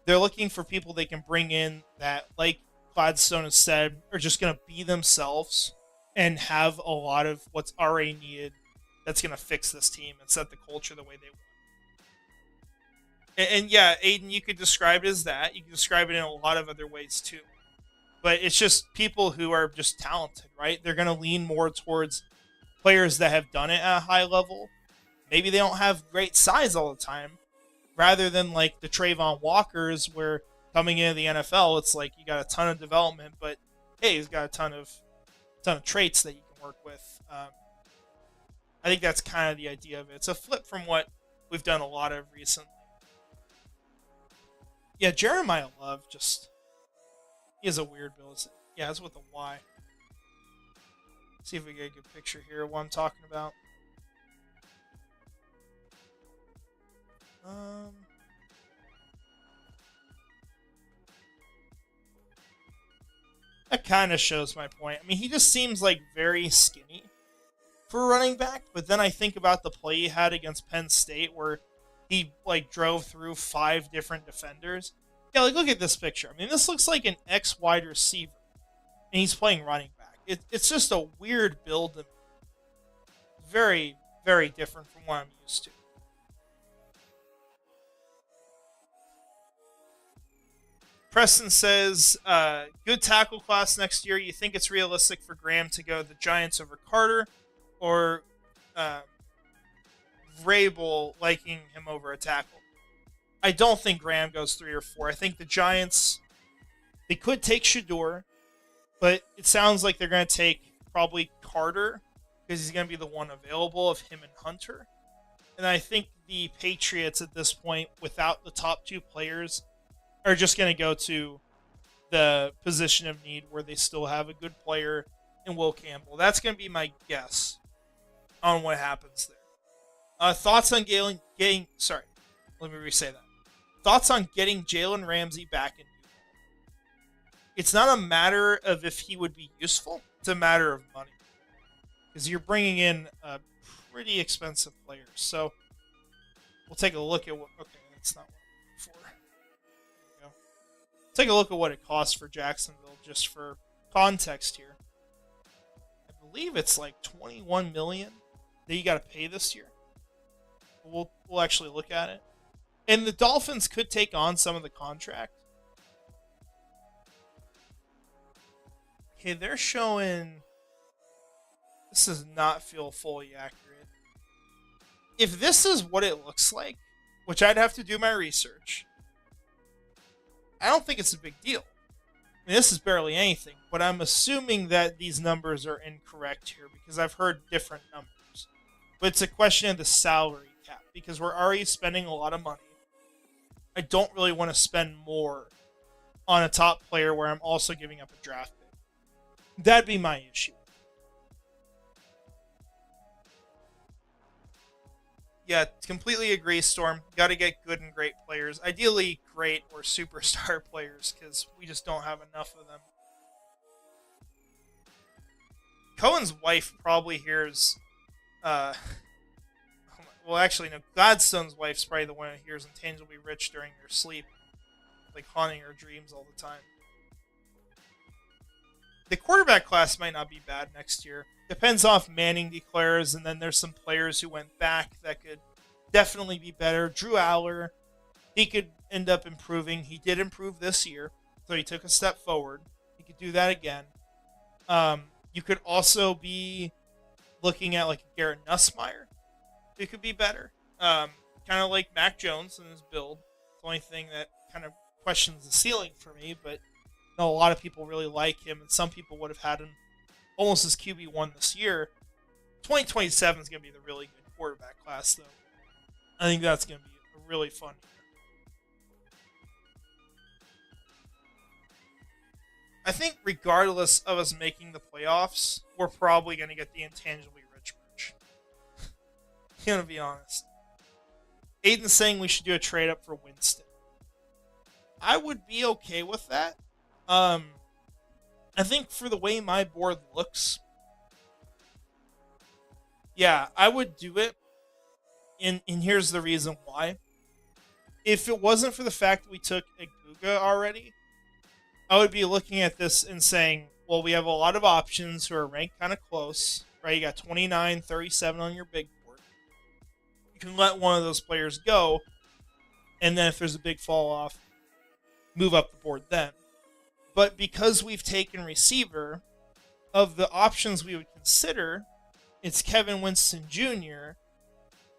They're looking for people they can bring in that, like Gladstone has said, are just going to be themselves and have a lot of what's already needed that's going to fix this team and set the culture the way they want. And yeah, Aiden, you could describe it as that. You can describe it in a lot of other ways too. But it's just people who are just talented, right? They're going to lean more towards players that have done it at a high level. Maybe they don't have great size all the time, rather than like the Trayvon Walkers, where coming into the NFL, it's like you got a ton of development, but hey, he's got a ton of traits that you can work with. I think that's kind of the idea of it. It's a flip from what we've done a lot of recently. Yeah, Jeremiah Love he has a weird build. Yeah, it's with a Y. See if we get a good picture here of what I'm talking about. That kind of shows my point. I mean, he just seems like very skinny for a running back, but then I think about the play he had against Penn State where he like drove through 5 different defenders. Yeah, like look at this picture. I mean, this looks like an X wide receiver, and he's playing running back. It's just a weird build to me. Very, very different from what I'm used to. Preston says, good tackle class next year. You think it's realistic for Graham to go the Giants over Carter, or Vrabel liking him over a tackle? I don't think Graham goes 3 or 4. I think the Giants, they could take Shador. But it sounds like they're going to take probably Carter because he's going to be the one available of him and Hunter. And I think the Patriots at this point, without the top two players, are just going to go to the position of need where they still have a good player in Will Campbell. That's going to be my guess on what happens there. Thoughts on getting sorry, let me re-say that. Thoughts on getting Jalen Ramsey back in. It's not a matter of if he would be useful. It's a matter of money. Because you're bringing in a pretty expensive player. So we'll take a look at what... Okay, that's not what I'm looking for. There we go. Take a look at what it costs for Jacksonville, just for context here. I believe it's like $21 million that you got to pay this year. We'll actually look at it. And the Dolphins could take on some of the contract. Okay, they're showing... This does not feel fully accurate. If this is what it looks like, which I'd have to do my research, I don't think it's a big deal. I mean, this is barely anything, but I'm assuming that these numbers are incorrect here because I've heard different numbers. But it's a question of the salary cap because we're already spending a lot of money. I don't really want to spend more on a top player where I'm also giving up a draft pick. That'd be my issue. Yeah, completely agree, Storm. Got to get good and great players. Ideally, great or superstar players, because we just don't have enough of them. Cohen's wife probably hears... well, actually, no. Gladstone's wife's probably the one who hears Intangibly Rich during their sleep. Like, haunting her dreams all the time. The quarterback class might not be bad next year. Depends on if Manning declares, and then there's some players who went back that could definitely be better. Drew Aller, he could end up improving. He did improve this year, so he took a step forward. He could do that again. You could also be looking at like Garrett Nussmeier, who could be better. Kind of like Mac Jones in his build. It's the only thing that kind of questions the ceiling for me, but I know a lot of people really like him, and some people would have had him almost as QB1 this year. 2027 is going to be the really good quarterback class, though. I think that's going to be a really fun year. I think regardless of us making the playoffs, we're probably going to get the Intangibly Rich merch. I'm going to be honest. Aiden's saying we should do a trade up for Winston. I would be okay with that. I think for the way my board looks, yeah, I would do it. And here's the reason why. If it wasn't for the fact that we took Iguga already, I would be looking at this and saying, well, we have a lot of options who are ranked kind of close, right? You got 29, 37 on your big board. You can let one of those players go, and then if there's a big fall off, move up the board then. But because we've taken receiver, of the options we would consider, it's Kevin Winston Jr.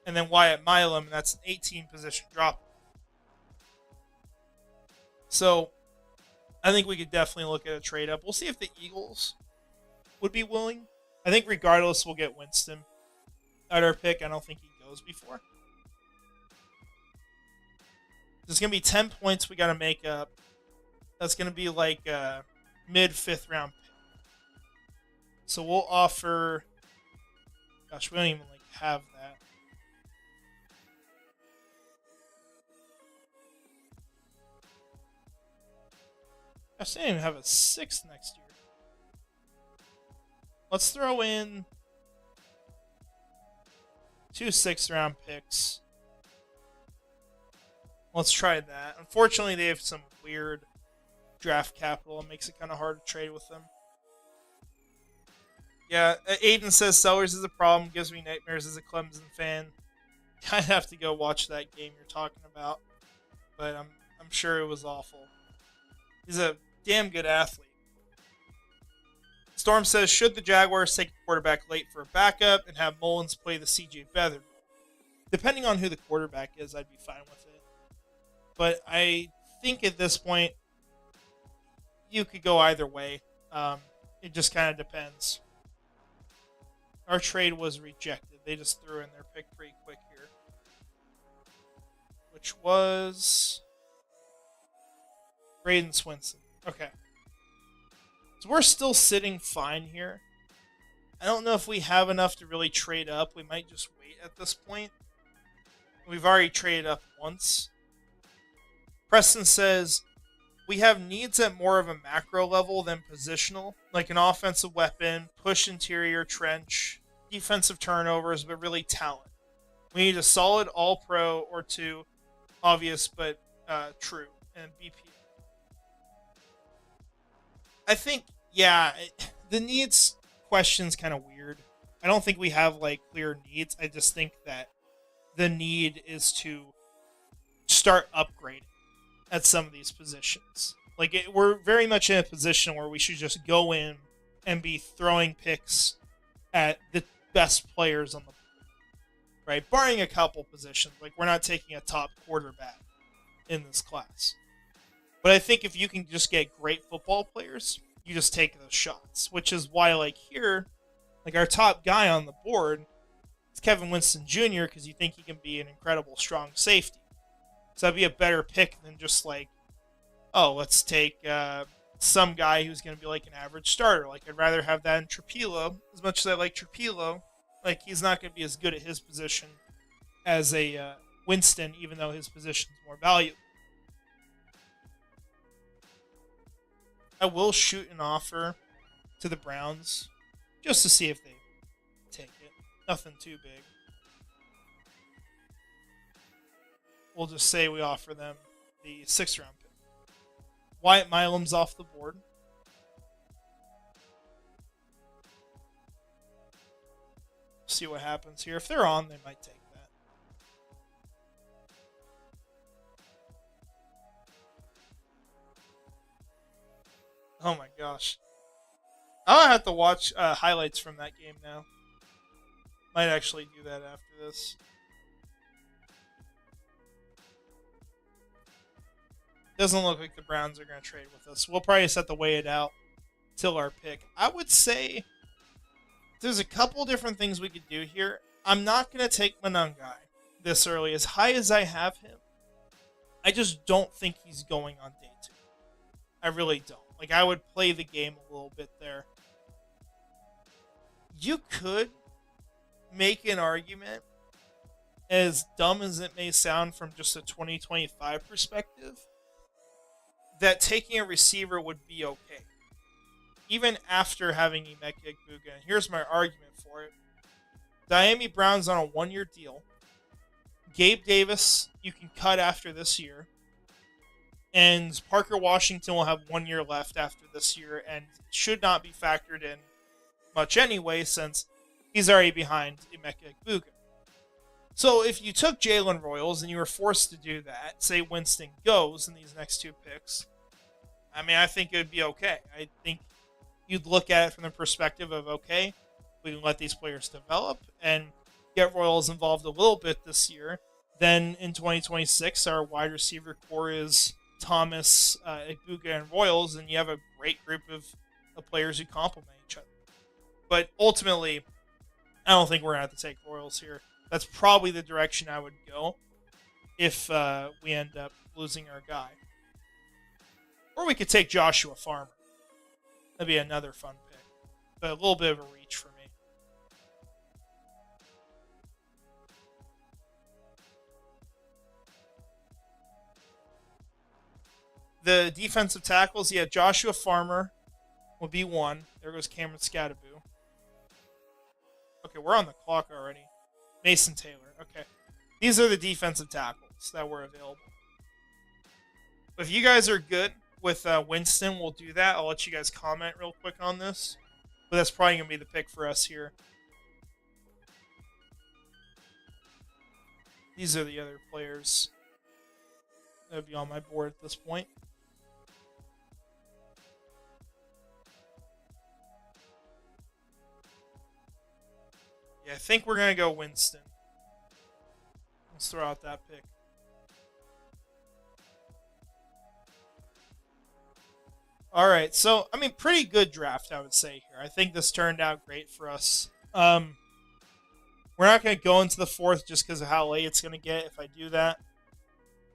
and then Wyatt Milam, and that's an 18 position drop. So I think we could definitely look at a trade up. We'll see if the Eagles would be willing. I think regardless, we'll get Winston at our pick. I don't think he goes before. There's going to be 10 points we got to make up. That's going to be like a mid-5th round pick. So we'll offer... Gosh, we don't even like have that. Gosh, they don't even have a 6th next year. Let's throw in 2 6th round picks. Let's try that. Unfortunately, they have some weird draft capital. It makes it kind of hard to trade with them. Yeah, Aiden says Sellers is a problem. Gives me nightmares as a Clemson fan. I'd have to go watch that game you're talking about. But I'm sure it was awful. He's a damn good athlete. Storm says, should the Jaguars take a quarterback late for a backup and have Mullins play the CJ Beathard role? Depending on who the quarterback is, I'd be fine with it. But I think at this point, you could go either way. It just kind of depends. Our trade was rejected. They just threw in their pick pretty quick here. Which was Braden Swinson. Okay. So we're still sitting fine here. I don't know if we have enough to really trade up. We might just wait at this point. We've already traded up once. Preston says, we have needs at more of a macro level than positional, like an offensive weapon, push interior trench, defensive turnovers, but really talent. We need a solid all-pro or two, obvious but true, and BP. I think, yeah, the needs question's kind of weird. I don't think we have like clear needs. I just think that the need is to start upgrading at some of these positions. Like we're very much in a position where we should just go in and be throwing picks at the best players on the board, right? Barring a couple positions, like we're not taking a top quarterback in this class. But I think if you can just get great football players, you just take those shots, which is why, like here, like our top guy on the board is Kevin Winston Jr. because you think he can be an incredible strong safety. So that'd be a better pick than just like, oh, let's take some guy who's going to be like an average starter. Like I'd rather have that in Trapilo. As much as I like Trapilo, like he's not going to be as good at his position as a Winston, even though his position's more valuable. I will shoot an offer to the Browns just to see if they take it. Nothing too big. We'll just say we offer them the 6th round pick. Wyatt Milam's off the board. See what happens here. If they're on, they might take that. Oh my gosh. I'll have to watch highlights from that game now. Might actually do that after this. Doesn't look like the Browns are going to trade with us. We'll probably just have to wait it out till our pick. I would say there's a couple different things we could do here. I'm not going to take Monangai this early. As high as I have him, I just don't think he's going on day 2. I really don't. Like, I would play the game a little bit there. You could make an argument, as dumb as it may sound from just a 2025 perspective, that taking a receiver would be okay, even after having Emeka Egbuka. And here's my argument for it. Diami Brown's on a 1-year deal. Gabe Davis, you can cut after this year. And Parker Washington will have 1 year left after this year and should not be factored in much anyway, since he's already behind Emeka Egbuka. So if you took Jalen Royals and you were forced to do that, say Winston goes in these next 2 picks, I mean, I think it would be okay. I think you'd look at it from the perspective of, okay, we can let these players develop and get Royals involved a little bit this year. Then in 2026, our wide receiver core is Thomas, Egbuka, and Royals, and you have a great group of players who complement each other. But ultimately, I don't think we're going to have to take Royals here. That's probably the direction I would go if we end up losing our guy. Or we could take Joshua Farmer. That'd be another fun pick. But a little bit of a reach for me. The defensive tackles, yeah, Joshua Farmer will be 1. There goes Cameron Scadaboo. Okay, we're on the clock already. Mason Taylor. Okay. These are the defensive tackles that were available. If you guys are good with Winston, we'll do that. I'll let you guys comment real quick on this. But that's probably going to be the pick for us here. These are the other players that would be on my board at this point. Yeah, I think we're going to go Winston. Let's throw out that pick. All right, so I mean, pretty good draft, I would say here. I think this turned out great for us. We're not going to go into the fourth just because of how late it's going to get if I do that.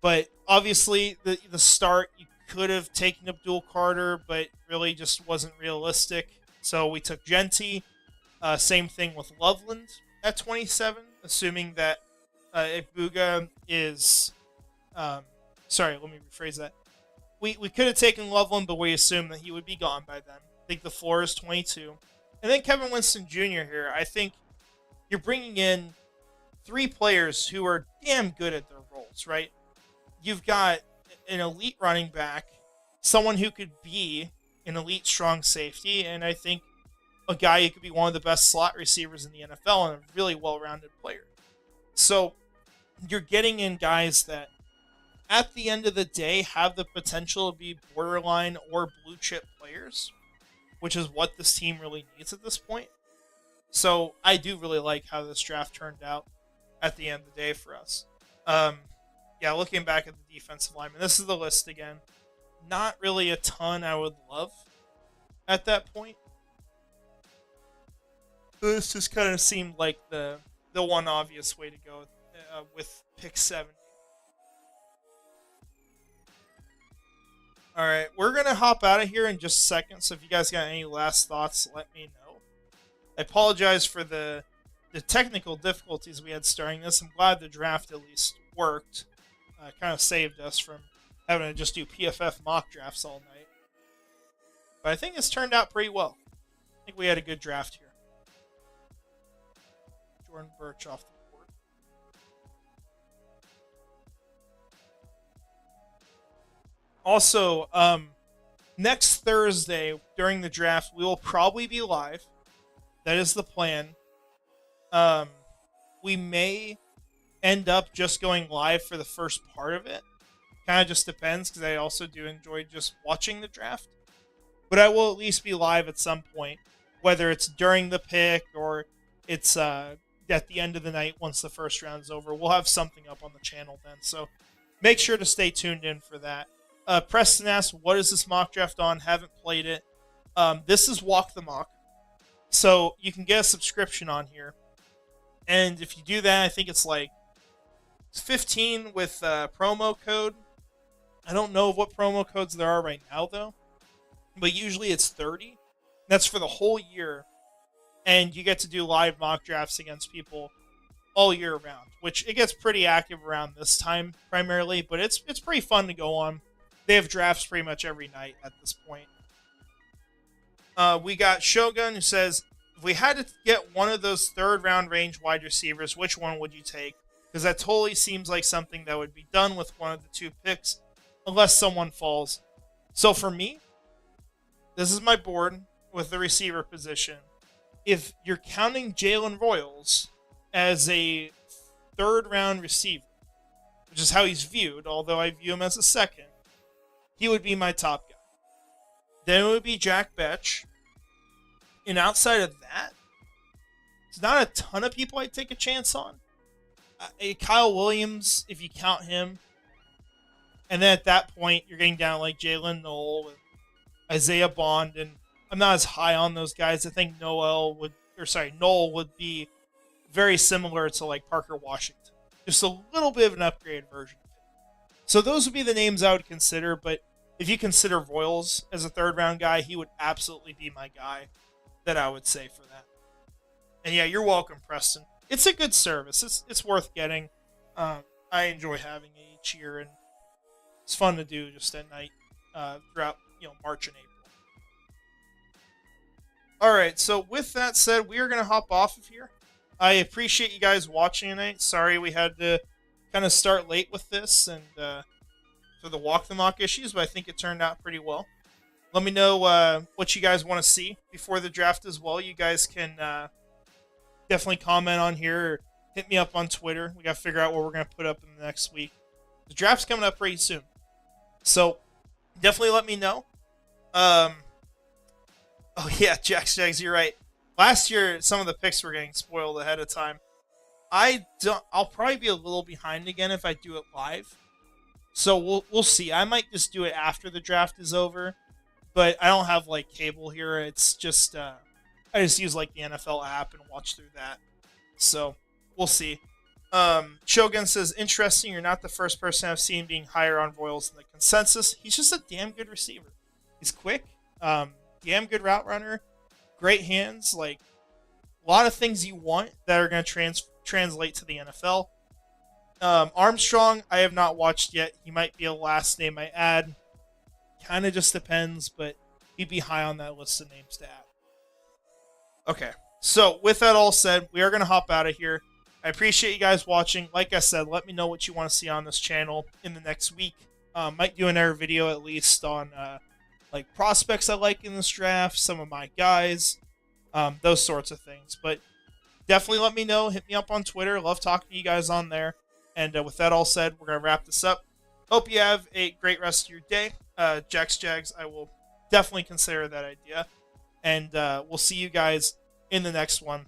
But obviously, the start you could have taken Abdul Carter, but really just wasn't realistic. So we took Genty. Same thing with Loveland at 27, assuming that Ibuga is. Sorry, let me rephrase that. We could have taken Loveland, but we assumed that he would be gone by then. I think the floor is 22. And then Kevin Winston Jr. here. I think you're bringing in three players who are damn good at their roles, right? You've got an elite running back, someone who could be an elite strong safety, and I think a guy who could be one of the best slot receivers in the NFL and a really well-rounded player. So you're getting in guys that, at the end of the day, have the potential to be borderline or blue chip players, which is what this team really needs at this point. So I do really like how this draft turned out at the end of the day for us. Yeah, looking back at the defensive lineman, this is the list again. Not really a ton I would love at that point. This just kind of seemed like the one obvious way to go with pick 7. All right, we're going to hop out of here in just a second, so if you guys got any last thoughts, let me know. I apologize for the technical difficulties we had starting this. I'm glad the draft at least worked. Kind of saved us from having to just do PFF mock drafts all night. But I think it's turned out pretty well. I think we had a good draft here. Jordan Birch off the board. Also, next Thursday during the draft, we will probably be live. That is the plan. We may end up just going live for the first part of it. Kind of just depends, because I also do enjoy just watching the draft. But I will at least be live at some point, whether it's during the pick or it's at the end of the night once the first round's over. We'll have something up on the channel then, so make sure to stay tuned in for that. Preston asks, what is this mock draft on? Haven't played it. This is Walk the Mock, so you can get a subscription on here. And if you do that, I think it's like 15 with promo code. I don't know what promo codes there are right now, though. But usually it's 30. That's for the whole year. And you get to do live mock drafts against people all year round, which it gets pretty active around this time primarily, but it's pretty fun to go on. They have drafts pretty much every night at this point. We got Shogun, who says, if we had to get one of those third-round range wide receivers, which one would you take? Because that totally seems like something that would be done with one of the two picks, unless someone falls. So for me, this is my board with the receiver position. If you're counting Jalen Royals as a third-round receiver, which is how he's viewed, although I view him as a second, he would be my top guy. Then it would be Jack Betch. And outside of that, there's not a ton of people I'd take a chance on. Kyle Williams, if you count him. And then at that point, you're getting down like Jalen Knoll and Isaiah Bond. And I'm not as high on those guys. I think Knoll would be very similar to like Parker Washington. Just a little bit of an upgraded version of him. So those would be the names I would consider. But if you consider Royals as a third-round guy, he would absolutely be my guy that I would say for that. And yeah, you're welcome, Preston. It's a good service. It's worth getting. I enjoy having it each year, and it's fun to do just at night throughout March and April. All right, so with that said, we are going to hop off of here. I appreciate you guys watching tonight. Sorry we had to kind of start late with this and for the Walk the Mock issues, but I think it turned out pretty well. Let me know what you guys want to see before the draft as well. You guys can definitely comment on here or hit me up on Twitter. We got to figure out what we're going to put up in the next week. The draft's coming up pretty soon. So definitely let me know. Oh, yeah, Jags, you're right. Last year, some of the picks were getting spoiled ahead of time. I'll probably be a little behind again if I do it live. So we'll see. I might just do it after the draft is over. but I don't have like cable here. It's just I just use like the NFL app and watch through that. So we'll see. Shogun says, interesting. You're not the first person I've seen being higher on Royals than the consensus. He's just a damn good receiver. He's quick, damn good route runner, great hands. Like a lot of things you want that are going to translate to the NFL. Armstrong, I have not watched yet. He might be a last name I add. Kind of just depends, but he'd be high on that list of names to add. Okay, so with that all said, we are going to hop out of here. I appreciate you guys watching. Like I said, let me know what you want to see on this channel in the next week. Might do another video at least on like prospects I like in this draft, some of my guys, those sorts of things. But definitely let me know. Hit me up on Twitter. Love talking to you guys on there. And with that all said, we're going to wrap this up. Hope you have a great rest of your day. Jags, I will definitely consider that idea. And we'll see you guys in the next one.